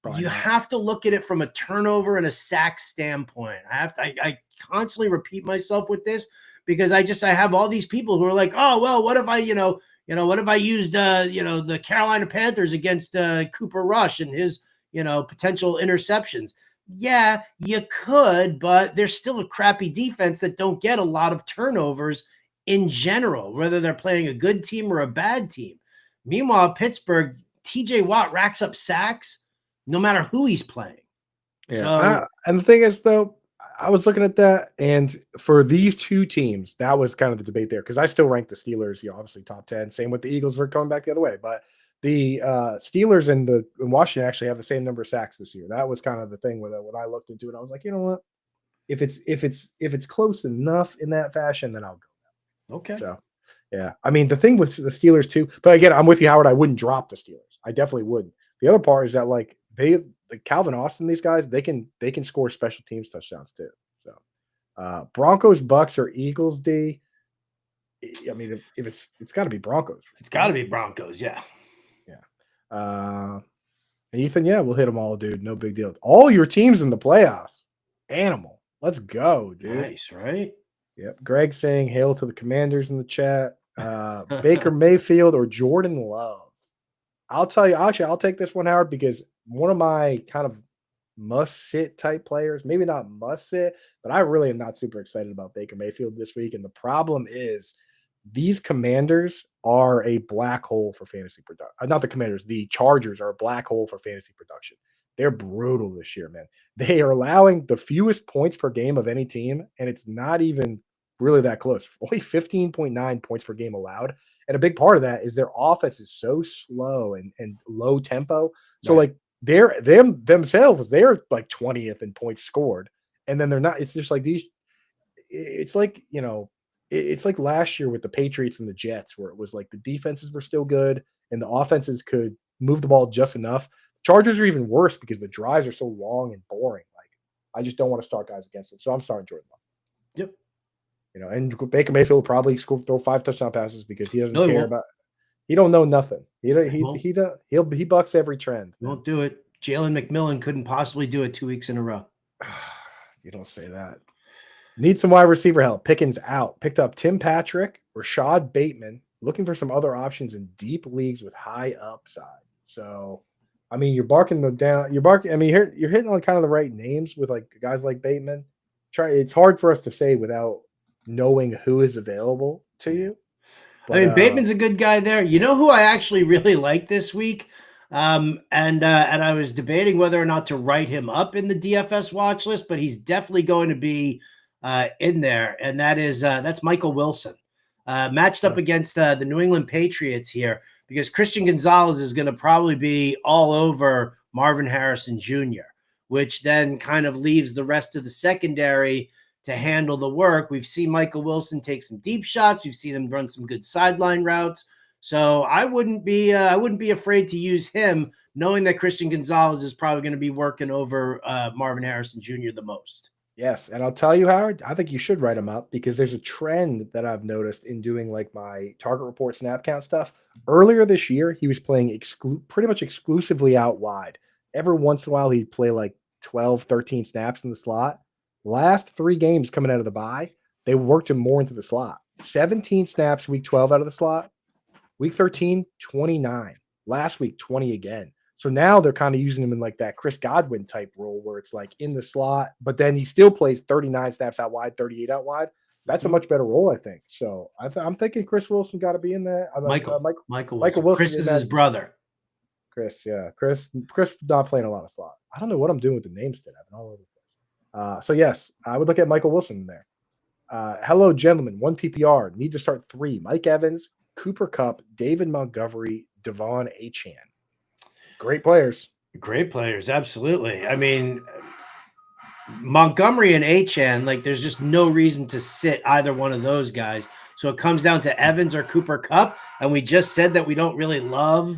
Probably you not. Have to look at it from a turnover and a sack standpoint. I constantly repeat myself with this because I have all these people who are like, oh, well, what if I, what if I used, the Carolina Panthers against Cooper Rush and his, potential interceptions? Yeah, you could, but there's still a crappy defense that don't get a lot of turnovers in general, whether they're playing a good team or a bad team. Meanwhile, Pittsburgh, TJ Watt racks up sacks no matter who he's playing. Yeah. And the thing is, though, I was looking at that, and for these two teams, that was kind of the debate there, because I still rank the Steelers, obviously top 10. Same with the Eagles for coming back the other way. But the Steelers and Washington actually have the same number of sacks this year. That was kind of the thing when I looked into it. I was like, you know what? If it's close enough in that fashion, then I'll go. Okay. So, yeah. I mean, the thing with the Steelers too, but again, I'm with you, Howard. I wouldn't drop the Steelers. I definitely wouldn't. The other part is that like Calvin Austin, these guys, they can score special teams touchdowns too. So, Broncos, Bucks, or Eagles D. I mean, if it's got to be Broncos. It's got to be Broncos, yeah. And Ethan, yeah, we'll hit them all, dude. No big deal. All your teams in the playoffs. Animal. Let's go, dude. Nice, right? Yep. Greg saying hail to the Commanders in the chat. Baker Mayfield or Jordan Love. I'll tell you, actually, I'll take this one, Howard, because one of my kind of must-sit type players, maybe not must-sit, but I really am not super excited about Baker Mayfield this week. And the problem is these Commanders are a black hole for fantasy production. Not the Commanders, the Chargers are a black hole for fantasy production. They're brutal this year, man. They are allowing the fewest points per game of any team, and it's not even really that close. Only 15.9 points per game allowed. And a big part of that is their offense is so slow and low tempo. So, right. Like, they're like 20th in points scored. And then they're not, it's just like these, it's like, it's like last year with the Patriots and the Jets, where it was like the defenses were still good and the offenses could move the ball just enough. Chargers are even worse because the drives are so long and boring. Like, I just don't want to start guys against them. So I'm starting Jordan Love. Yep. And Baker Mayfield will probably throw 5 touchdown passes because he doesn't care about. He don't know nothing. He bucks every trend. He won't do it. Jalen McMillan couldn't possibly do it 2 weeks in a row. You don't say that. Need some wide receiver help. Pickens out. Picked up Tim Patrick, Rashad Bateman. Looking for some other options in deep leagues with high upside. So, I mean, you're barking them down. I mean, you're hitting on kind of the right names with like guys like Bateman. It's hard for us to say without knowing who is available to you. I mean, Bateman's a good guy there. You know who I actually really like this week? And I was debating whether or not to write him up in the DFS watch list, but he's definitely going to be in there, and that's Michael Wilson, matched up against the New England Patriots here, because Christian Gonzalez is going to probably be all over Marvin Harrison Jr., which then kind of leaves the rest of the secondary to handle the work. We've seen Michael Wilson take some deep shots. We've seen him run some good sideline routes. So I wouldn't be afraid to use him, knowing that Christian Gonzalez is probably going to be working over Marvin Harrison Jr. the most. Yes, and I'll tell you, Howard, I think you should write him up, because there's a trend that I've noticed in doing like my target report snap count stuff. Earlier this year, he was playing pretty much exclusively out wide. Every once in a while, he'd play like 12, 13 snaps in the slot. Last 3 games coming out of the bye, they worked him more into the slot. 17 snaps week 12 out of the slot. Week 13, 29. Last week, 20 again. So now they're kind of using him in like that Chris Godwin type role, where it's like in the slot, but then he still plays 39 snaps out wide, 38 out wide. That's a much better role, I think. So I'm thinking Chris Wilson got to be in there. Michael Wilson. Chris is his brother. Chris, yeah. Chris not playing a lot of slot. I don't know what I'm doing with the names today. I've been all over the place. So yes, I would look at Michael Wilson in there. Hello, gentlemen. 1 PPR. Need to start 3. Mike Evans, Cooper Kupp, David Montgomery, Devon Achane. Great players. Great players, absolutely. I mean, Montgomery and Achane, like, there's just no reason to sit either one of those guys. So it comes down to Evans or Cooper Kupp, and we just said that we don't really love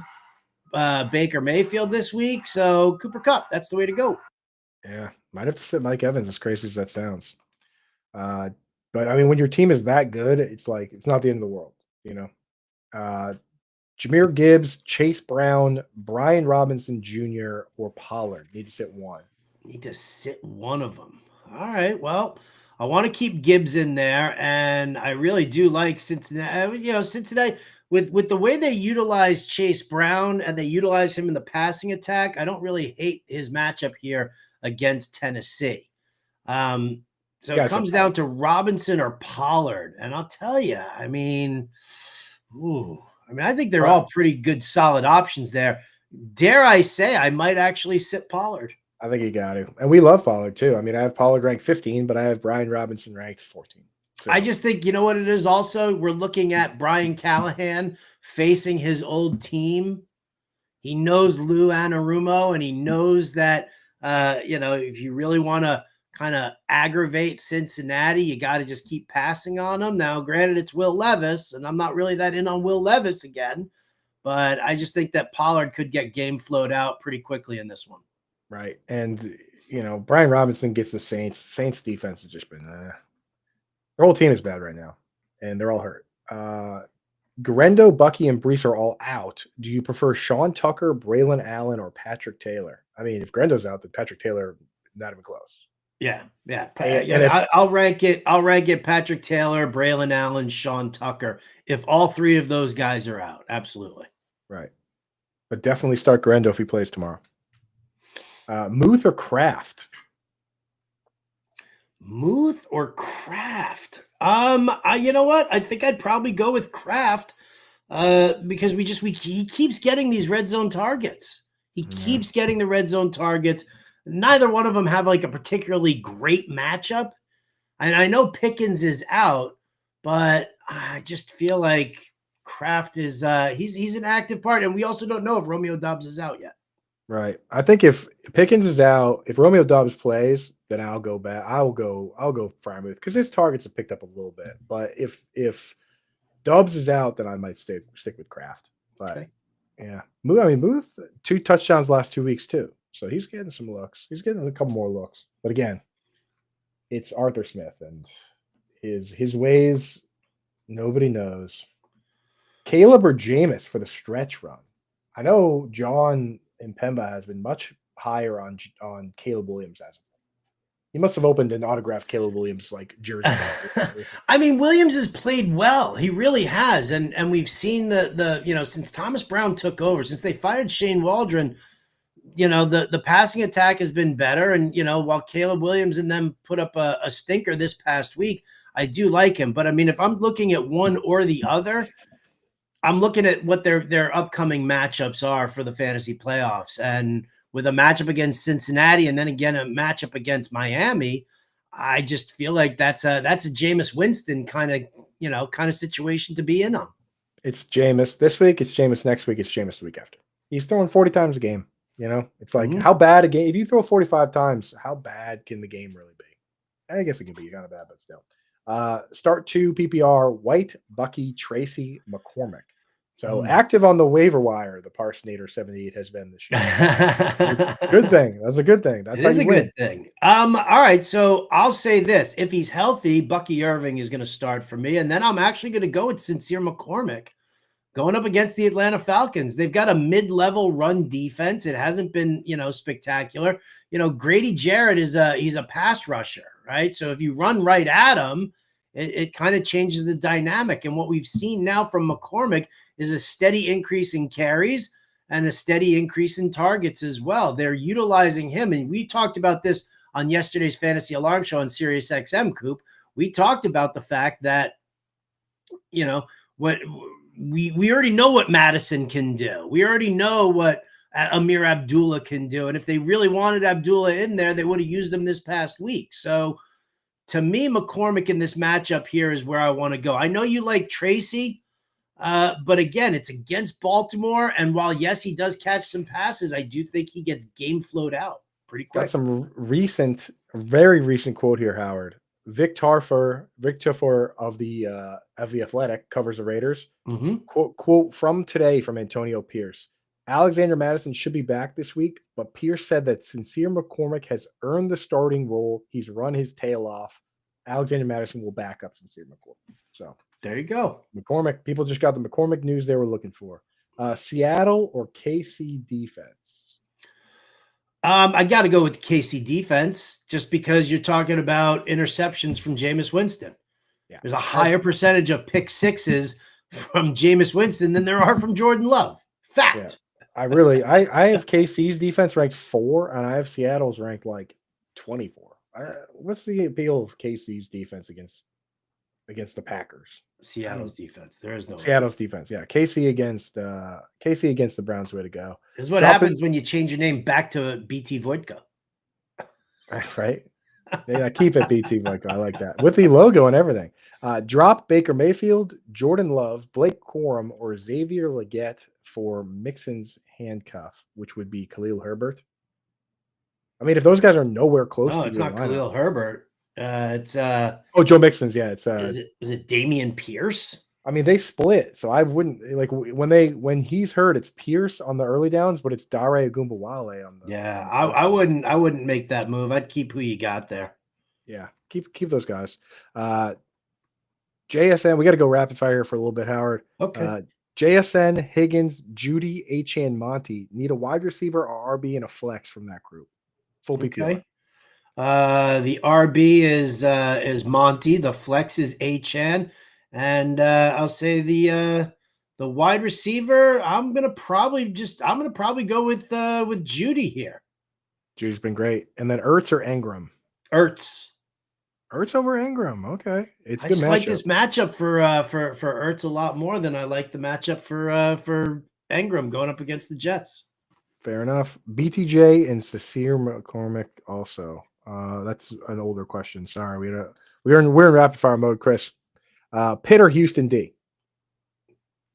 Baker Mayfield this week. So Cooper Kupp, that's the way to go. Yeah, might have to sit Mike Evans, as crazy as that sounds. But I mean, when your team is that good, it's like it's not the end of the world, you know. Jahmyr Gibbs, Chase Brown, Brian Robinson Jr., or Pollard. Need to sit one. Need to sit one of them. All right. Well, I want to keep Gibbs in there, and I really do like Cincinnati. You know, Cincinnati, with the way they utilize Chase Brown and they utilize him in the passing attack, I don't really hate his matchup here against Tennessee. So it comes down to Robinson or Pollard, and I'll tell you, I mean, I think they're all pretty good, solid options there. Dare I say, I might actually sit Pollard. I think you got to. And we love Pollard too. I mean, I have Pollard ranked 15, but I have Brian Robinson ranked 14. So. I just think, you know what it is also? We're looking at Brian Callahan facing his old team. He knows Lou Anarumo, and he knows that, if you really want to kind of aggravate Cincinnati, you got to just keep passing on them. Now, granted, it's Will Levis, and I'm not really that in on Will Levis again, but I just think that Pollard could get game flowed out pretty quickly in this one. Right. And, Brian Robinson gets the Saints. Saints defense has just been, their whole team is bad right now, and they're all hurt. Garendo, Bucky, and Brees are all out. Do you prefer Sean Tucker, Braylon Allen, or Patrick Taylor? I mean, if Garendo's out, then Patrick Taylor, not even close. Yeah. I'll rank it. Patrick Taylor, Braylon Allen, Sean Tucker. If all 3 of those guys are out, absolutely. Right. But definitely start Garendo if he plays tomorrow. Muth or Kraft? Muth or Kraft? You know what? I think I'd probably go with Kraft because he keeps getting these red zone targets. He keeps getting the red zone targets. Neither one of them have like a particularly great matchup. And I know Pickens is out, but I just feel like Kraft is he's an active part. And we also don't know if Romeo Doubs is out yet. Right. I think if Pickens is out, if Romeo Doubs plays, then I'll go back. I'll go Freiermuth because his targets have picked up a little bit. But if Doubs is out, then I might stick with Kraft. But okay. Yeah. Muth 2 touchdowns last 2 weeks too. So he's getting some looks. He's getting a couple more looks. But again, it's Arthur Smith and his ways nobody knows. Caleb or Jameis for the stretch run. I know Jon Impemba has been much higher on Caleb Williams as he must have opened an autographed Caleb Williams like jersey. I mean, Williams has played well. He really has. And we've seen the since Thomas Brown took over, since they fired Shane Waldron, the passing attack has been better. And, while Caleb Williams and them put up a stinker this past week, I do like him. But I mean, if I'm looking at one or the other, I'm looking at what their upcoming matchups are for the fantasy playoffs, and with a matchup against Cincinnati, and then again a matchup against Miami, I just feel like that's a Jameis Winston kind of situation to be in on. It's Jameis this week. It's Jameis next week. It's Jameis the week after. He's throwing 40 times a game. It's like how bad a game. If you throw 45 times, how bad can the game really be? I guess it can be kind of bad, but still. Start 2 PPR, White, Bucky, Tracy, McCormick. So active on the waiver wire, the Parsnator 78 has been this year. Good thing. That's a good thing. That's it is a good thing. All right. So I'll say this. If he's healthy, Bucky Irving is going to start for me. And then I'm actually going to go with Sincere McCormick going up against the Atlanta Falcons. They've got a mid-level run defense. It hasn't been, spectacular. Grady Jarrett he's a pass rusher, right? So if you run right at him, it kind of changes the dynamic. And what we've seen now from McCormick is a steady increase in carries and a steady increase in targets as well. They're utilizing him. And we talked about this on yesterday's Fantasy Alarm Show on Sirius XM, Coop. We talked about the fact that, what we already know what Madison can do. We already know what Amir Abdullah can do. And if they really wanted Abdullah in there, they would have used him this past week. So to me, McCormick in this matchup here is where I want to go. I know you like Tracy, but again, it's against Baltimore. And while, yes, he does catch some passes, I do think he gets game flowed out pretty quick. Got some very recent quote here, Howard. Vic Tafur of the Athletic covers the Raiders. Quote from today from Antonio Pierce. Alexander Madison should be back this week, but Pierce said that Sincere McCormick has earned the starting role. He's run his tail off. Alexander Madison will back up Sincere McCormick. So there you go. McCormick. People just got the McCormick news they were looking for. Seattle or KC defense? I got to go with the KC defense just because you're talking about interceptions from Jameis Winston. Yeah. There's a higher percentage of pick sixes from Jameis Winston than there are from Jordan Love. Fact. Yeah. I have KC's defense ranked 4, and I have Seattle's ranked like 24. What's the appeal of KC's defense against the Packers? Seattle's defense. There is no Seattle's defense. Yeah, KC against the Browns. Way to go! This is what happens when you change your name back to BT Vodka. Right? Yeah, keep it BT Vodka. I like that with the logo and everything. Drop Baker Mayfield, Jordan Love, Blake Corum, or Xavier Legette for Mixon's handcuff, which would be Khalil Herbert. I mean, if those guys are nowhere close, no, it's not Khalil Herbert. It's Joe Mixon's. Yeah, it's is it Dameon Pierce? I mean, they split, so I wouldn't like when he's hurt, it's Pierce on the early downs, but it's Dare Ogunbowale on the. Yeah, I wouldn't make that move. I'd keep who you got there. Yeah, keep those guys. JSN, we got to go rapid fire here for a little bit, Howard. Okay. JSN, Higgins, Judy, Achane, Monty need a wide receiver or RB and a flex from that group. Full PPR. Okay. The RB is Monty. The flex is Achane, and I'll say the wide receiver. I'm gonna probably go with Judy here. Judy's been great, and then Ertz or Engram. Ertz over Engram. Okay, I just like this matchup for Ertz a lot more than I like the matchup for Engram going up against the Jets. Fair enough. BTJ and Sincere McCormick also. That's an older question. Sorry, we're in rapid fire mode, Chris. Pitt or Houston D?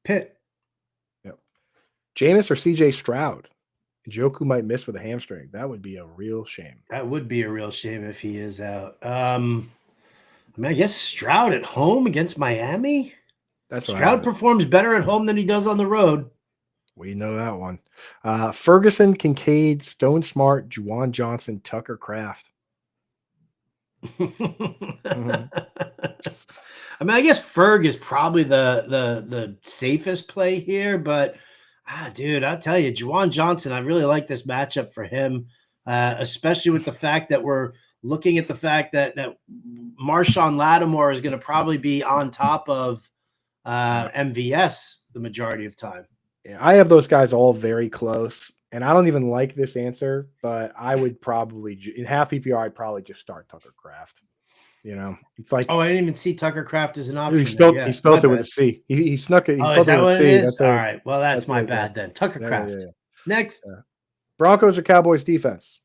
Pitt. Yep. Jameis or CJ Stroud? Njoku might miss with a hamstring. That would be a real shame. That would be a real shame if he is out. I guess Stroud at home against Miami. Stroud performs better at home than he does on the road. We know that one. Ferguson, Kincaid, Stone Smart, Juwan Johnson, Tucker Kraft. I mean, I guess Ferg is probably the safest play here, but dude, I'll tell you, Juwan Johnson, I really like this matchup for him, especially with the fact that we're looking at the fact that Marshawn Lattimore is going to probably be on top of MVS the majority of time. Yeah, I have those guys all very close, and I don't even like this answer, but I would probably in half PPR, I'd probably just start Tucker Kraft. You know, it's like Oh, I didn't even see Tucker Craft as an he option there. spelled he Yeah, my spelled it with a bad. C. He snuck it. He Oh, is spelled it that with a what it C. is? All right. Well, that's my what it bad does. then. Tucker Yeah, Craft. Next. yeah. Broncos or Cowboys defense?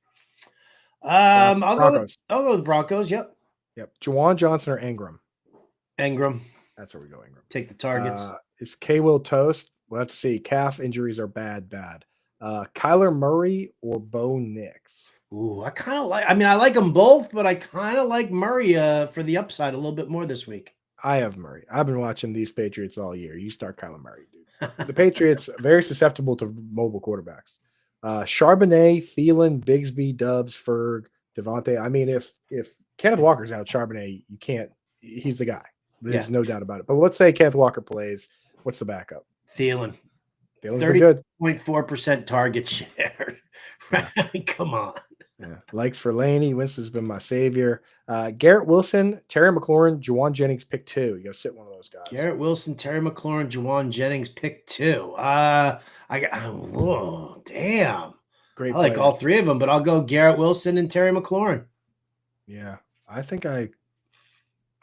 Broncos. I'll go with Broncos. Yep. Yep. Juwan Johnson or Ingram? Ingram. That's where we go, Ingram. Take the targets. Is K. Will toast? Well, let's see. Calf injuries are bad. Kyler Murray or Bo Nix? Ooh, I like them both, but I kind of like Murray for the upside a little bit more this week. I have Murray. I've been watching these Patriots all year. You start Kyler Murray, dude. The Patriots very susceptible to mobile quarterbacks. Charbonnet, Thielen, Bigsby, Dubs, Ferg, Devontae. I mean, if Kenneth Walker's out, Charbonnet, you can't. He's the guy. There's no doubt about it. But let's say Kenneth Walker plays. What's the backup? Thielen. Thielen's been good. 30.4% target share. Yeah. Come on. Yeah. Likes for Laney. Winston's been my savior. Garrett Wilson, Terry McLaurin, Juwan Jennings, pick 2. You got to sit one of those guys. Garrett Wilson, Terry McLaurin, Juwan Jennings, pick 2. Damn. Great. I like all three of them, but I'll go Garrett Wilson and Terry McLaurin. Yeah. I think I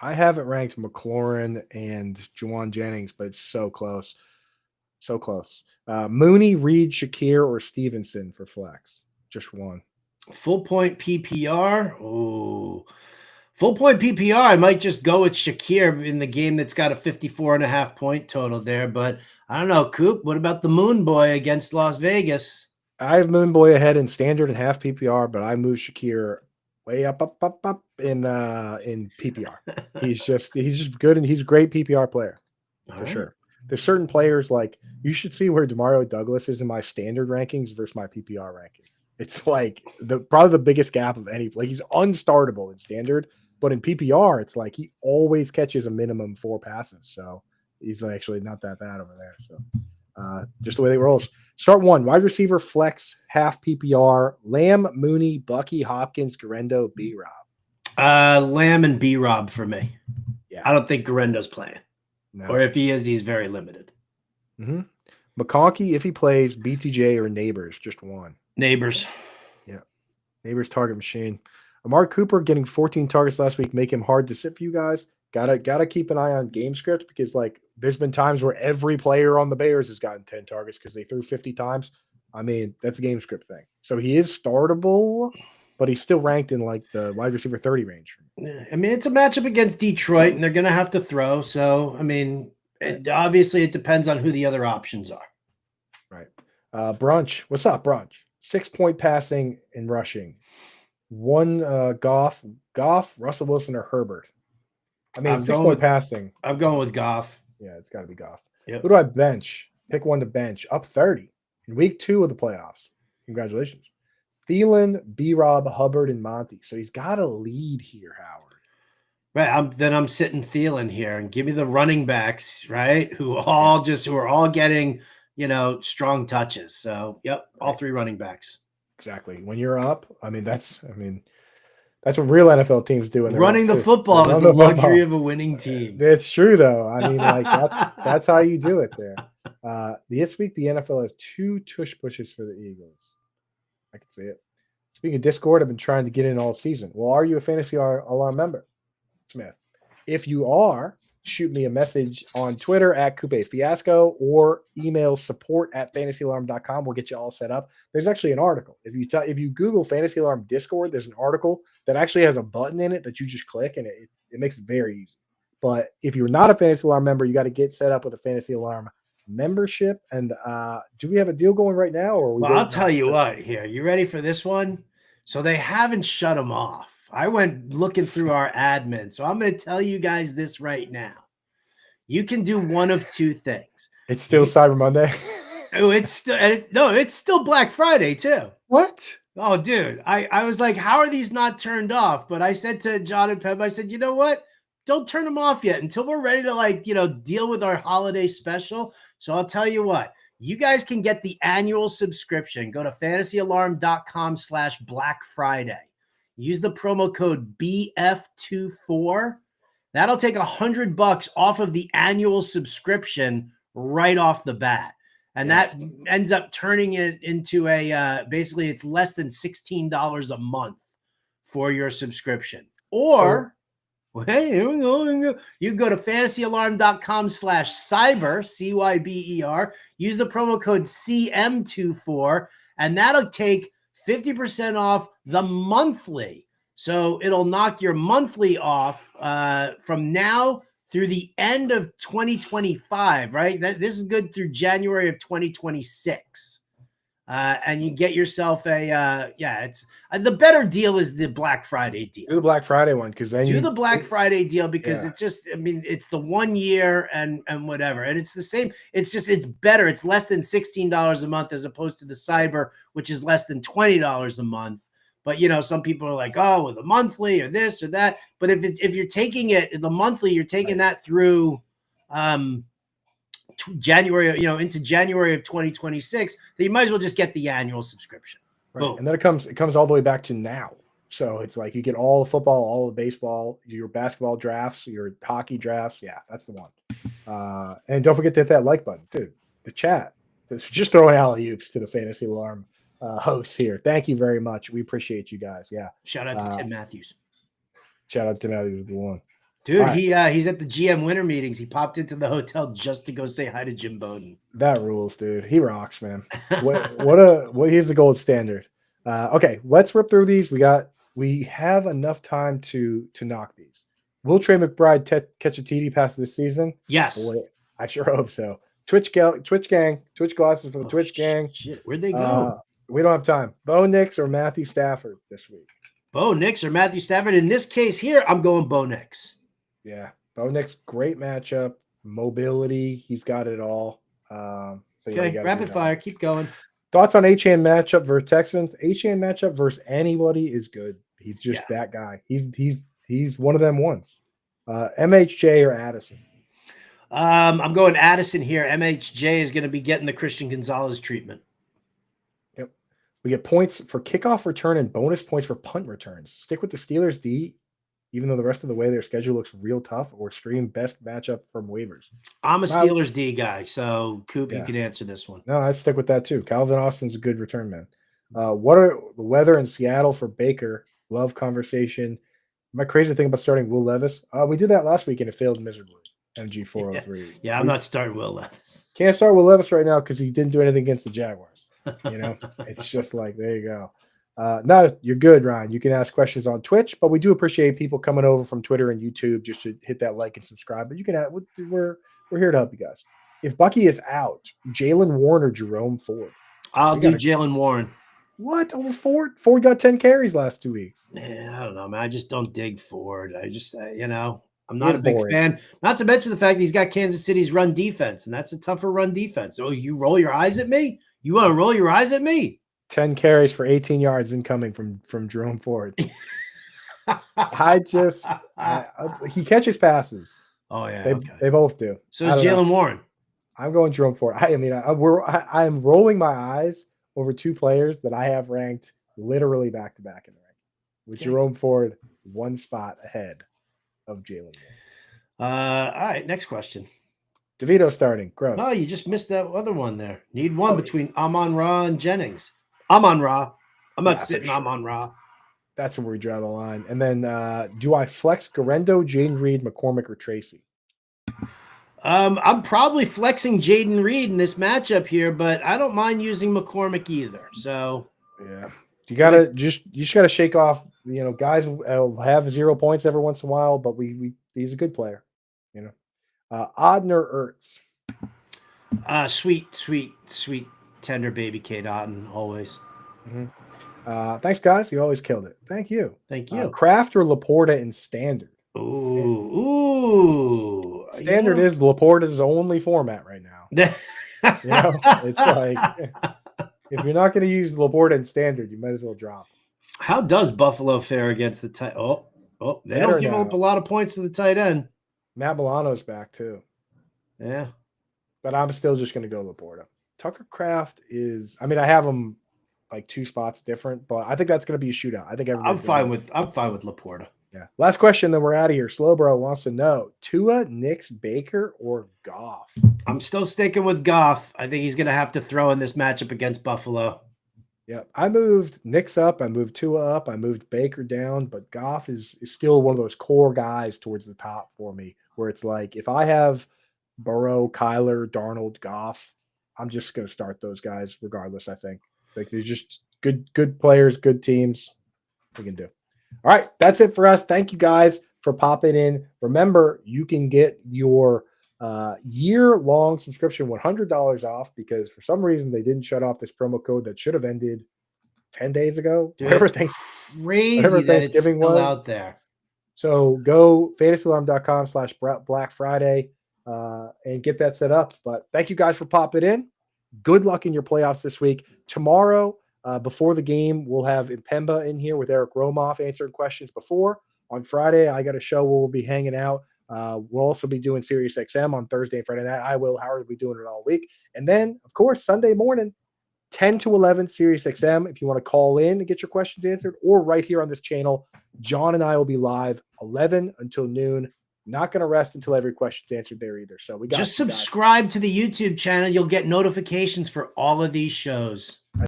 haven't ranked McLaurin and Juwan Jennings, but it's so close. So close. Mooney, Reed, Shakir, or Stevenson for flex. Just one. Full point PPR. Oh, full point PPR. I might just go with Shakir in the game that's got a 54.5 point total there. But I don't know, Coop. What about the Moon Boy against Las Vegas? I have Moon Boy ahead in standard and half PPR, but I move Shakir way up in PPR. He's just good, and he's a great PPR player for sure. There's certain players like you should see where DeMario Douglas is in my standard rankings versus my PPR ranking. It's like probably the biggest gap of any. Like he's unstartable in standard, but in PPR, it's like he always catches a minimum 4 passes. So he's actually not that bad over there. So just the way they rolls. Start 1 wide receiver flex half PPR. Lamb, Mooney, Bucky, Hopkins, Garendo, B-Rob. Lamb and B-Rob for me. Yeah, I don't think Garendo's playing. No. Or if he is, he's very limited. Mm-hmm. McConkey, if he plays, BTJ or Neighbors, just one. Neighbors. Yeah. Neighbors target machine. Amari Cooper getting 14 targets last week, make him hard to sit for you guys. Gotta keep an eye on game script because there's been times where every player on the Bears has gotten 10 targets because they threw 50 times. I mean, that's a game script thing. So he is startable, but he's still ranked in like the wide receiver 30 range. I mean, it's a matchup against Detroit, and they're going to have to throw. So, I mean, obviously it depends on who the other options are. Right. Brunch. What's up, Brunch? 6-point passing and rushing. 1 Goff, Russell Wilson, or Herbert. I mean, 6-point passing. I'm going with Goff. Yeah, it's got to be Goff. Yep. Who do I bench? Pick one to bench. Up 30 in week 2 of the playoffs. Congratulations. Thielen, B-Rob, Hubbard, and Monty. So he's got a lead here, Howard. Right. Then I'm sitting Thielen here and give me the running backs, right? Who are all getting, strong touches. So, yep, all 3 running backs. Exactly. When you're up, that's what real NFL teams do. Running the football is the luxury of a winning team. It's true, though. I mean, that's how you do it there. This week, the NFL has 2 tush pushes for the Eagles. I can see it. Speaking of Discord, I've been trying to get in all season. Well, are you a Fantasy Alarm member, Smith? If you are, shoot me a message on Twitter at Coupe Fiasco or email support@fantasyalarm.com. We'll get you all set up. There's actually an article. If you Google Fantasy Alarm Discord, there's an article that actually has a button in it that you just click, and it makes it very easy. But if you're not a Fantasy Alarm member, you got to get set up with a Fantasy Alarm membership. And do we have a deal going right now? Or I'll tell you what here. You ready for this one? So they haven't shut them off. I went looking through our admin. So I'm going to tell you guys this right now. You can do one of 2 things. It's still Cyber Monday. Oh, it's still Black Friday too. What? Oh, dude. I was like, how are these not turned off? But I said to Jon Impemba, I said, you know what? Don't turn them off yet until we're ready to deal with our holiday special. So I'll tell you what, you guys can get the annual subscription. Go to fantasyalarm.com/Black Friday. Use the promo code BF24. That'll take $100 off of the annual subscription right off the bat. And that ends up turning it into basically it's less than $16 a month for your subscription. Or Hey, here we go. You can go to fantasyalarm.com/cyber, CYBER. Use the promo code CM24, and that'll take 50% off the monthly. So it'll knock your monthly off from now through the end of 2025, right? This is good through January of 2026. And you get yourself it's the better deal is the Black Friday deal. Do the Black Friday one because then the Black Friday deal because it's just, I mean, it's the 1 year and whatever, and it's the same. It's just, it's better. It's less than $16 a month as opposed to the cyber, which is less than $20 a month. But some people are like, oh, well, the monthly or this or that. But if you're taking it the monthly, you're taking that through January, into January of 2026, then you might as well just get the annual subscription. Right. And then it comes all the way back to now. So it's like you get all the football, all the baseball, your basketball drafts, your hockey drafts. Yeah, that's the one. And don't forget to hit that like button, dude. The chat. It's just throwing alley-oops to the Fantasy Alarm hosts here. Thank you very much. We appreciate you guys. Yeah. Shout out to Tim Matthews. Shout out to Tim Matthews, the one. Dude, right. He's at the GM winter meetings. He popped into the hotel just to go say hi to Jim Bowden. That rules, dude. He rocks, man. He's the gold standard. Okay, let's rip through these. We have enough time to knock these. Will Trey McBride catch a TD pass this season? Yes. Boy, I sure hope so. Twitch gang, Twitch glasses for the Twitch gang. Shit, where'd they go? We don't have time. Bo Nix or Matthew Stafford this week? Bo Nix or Matthew Stafford? In this case here, I'm going Bo Nix. Yeah, Bo Nix, great matchup, mobility. He's got it all. Okay, rapid fire. Keep going. Thoughts on Achane matchup versus Texans? Achane matchup versus anybody is good. He's just that guy. He's one of them ones. MHJ or Addison? I'm going Addison here. MHJ is going to be getting the Christian Gonzalez treatment. Yep. We get points for kickoff return and bonus points for punt returns. Stick with the Steelers D, even though the rest of the way their schedule looks real tough, or stream best matchup from waivers. I'm a Steelers D guy, so Coop, you can answer this one. No, I stick with that too. Calvin Austin's a good return man. What are the weather in Seattle for Baker? Love conversation. My crazy thing about starting Will Levis. We did that last week and it failed miserably. MG 403. Yeah, I'm not starting Will Levis. Can't start Will Levis right now because he didn't do anything against the Jaguars. It's just like, there you go. No, you're good, Ryan. You can ask questions on Twitch, but we do appreciate people coming over from Twitter and YouTube just to hit that like and subscribe. But you can we're here to help you guys. If Bucky is out, Jalen Warren or Jerome Ford? I'll do Jalen Warren. What? Over Ford? Ford got 10 carries last 2 weeks. Yeah, I don't know, man. I just don't dig Ford. I just, I'm not a big fan. Not to mention the fact that he's got Kansas City's run defense, and that's a tougher run defense. Oh, you roll your eyes at me? You want to roll your eyes at me? 10 carries for 18 yards incoming from Jerome Ford. He catches passes. Oh yeah, they both do. So is Jalen Warren. I'm going Jerome Ford. I am rolling my eyes over two players that I have ranked literally back to back in the rank, with Jerome Ford one spot ahead of Jalen Warren. All right, next question. DeVito starting. Gross. Oh, you just missed that other one there. Need one between Amon-Ra and Jennings. Amon-Ra. I'm not sitting Amon-Ra. That's where we draw the line. And then do I flex Garendo, Jaden Reed, McCormick, or Tracy? I'm probably flexing Jaden Reed in this matchup here, but I don't mind using McCormick either. So yeah, you just gotta shake off. Guys will have 0 points every once in a while, but he's a good player. Odner Ertz. Sweet tender baby Kate Otten always. Mm-hmm. Thanks, guys. You always killed it. Thank you. Thank you. Kraft or Laporta in standard? Ooh. Standard is Laporta's only format right now. It's like if you're not going to use Laporta in standard, you might as well drop. How does Buffalo fare against the tight? They don't give up a lot of points to the tight end. Matt Milano's back too. Yeah, but I'm still just going to go Laporta. Tucker Kraft is. I have him like 2 spots different, but I think that's going to be a shootout. I think I'm fine with Laporta. Yeah. Last question, then we're out of here. Slowbro wants to know: Tua, Nix, Baker, or Goff? I'm still sticking with Goff. I think he's going to have to throw in this matchup against Buffalo. Yeah, I moved Knicks up, I moved Tua up, I moved Baker down, but Goff is still one of those core guys towards the top for me, where it's like if I have Burrow, Kyler, Darnold, Goff, I'm just going to start those guys regardless. I think like they're just good players, good teams. We can do. All right, that's it for us. Thank you guys for popping in. Remember, you can get your year-long subscription $100 off because for some reason they didn't shut off this promo code that should have ended 10 days ago, Dude, it's whatever crazy that it's Thanksgiving still was. out there. So go fantasyalarm.com/Black Friday and get that set up. But thank you guys for popping in. Good luck in your playoffs this week. Tomorrow, before the game, we'll have Impemba in here with Eric Romoff answering questions before. On Friday, I got a show where we'll be hanging out. We'll also be doing Sirius XM on Thursday and Friday night. Howard will be doing it all week. And then, of course, Sunday morning, 10 to 11 Sirius XM if you want to call in and get your questions answered, or right here on this channel. John and I will be live 11 until noon. Not going to rest until every question's answered there either. So we got just subscribe to the YouTube channel. You'll get notifications for all of these shows.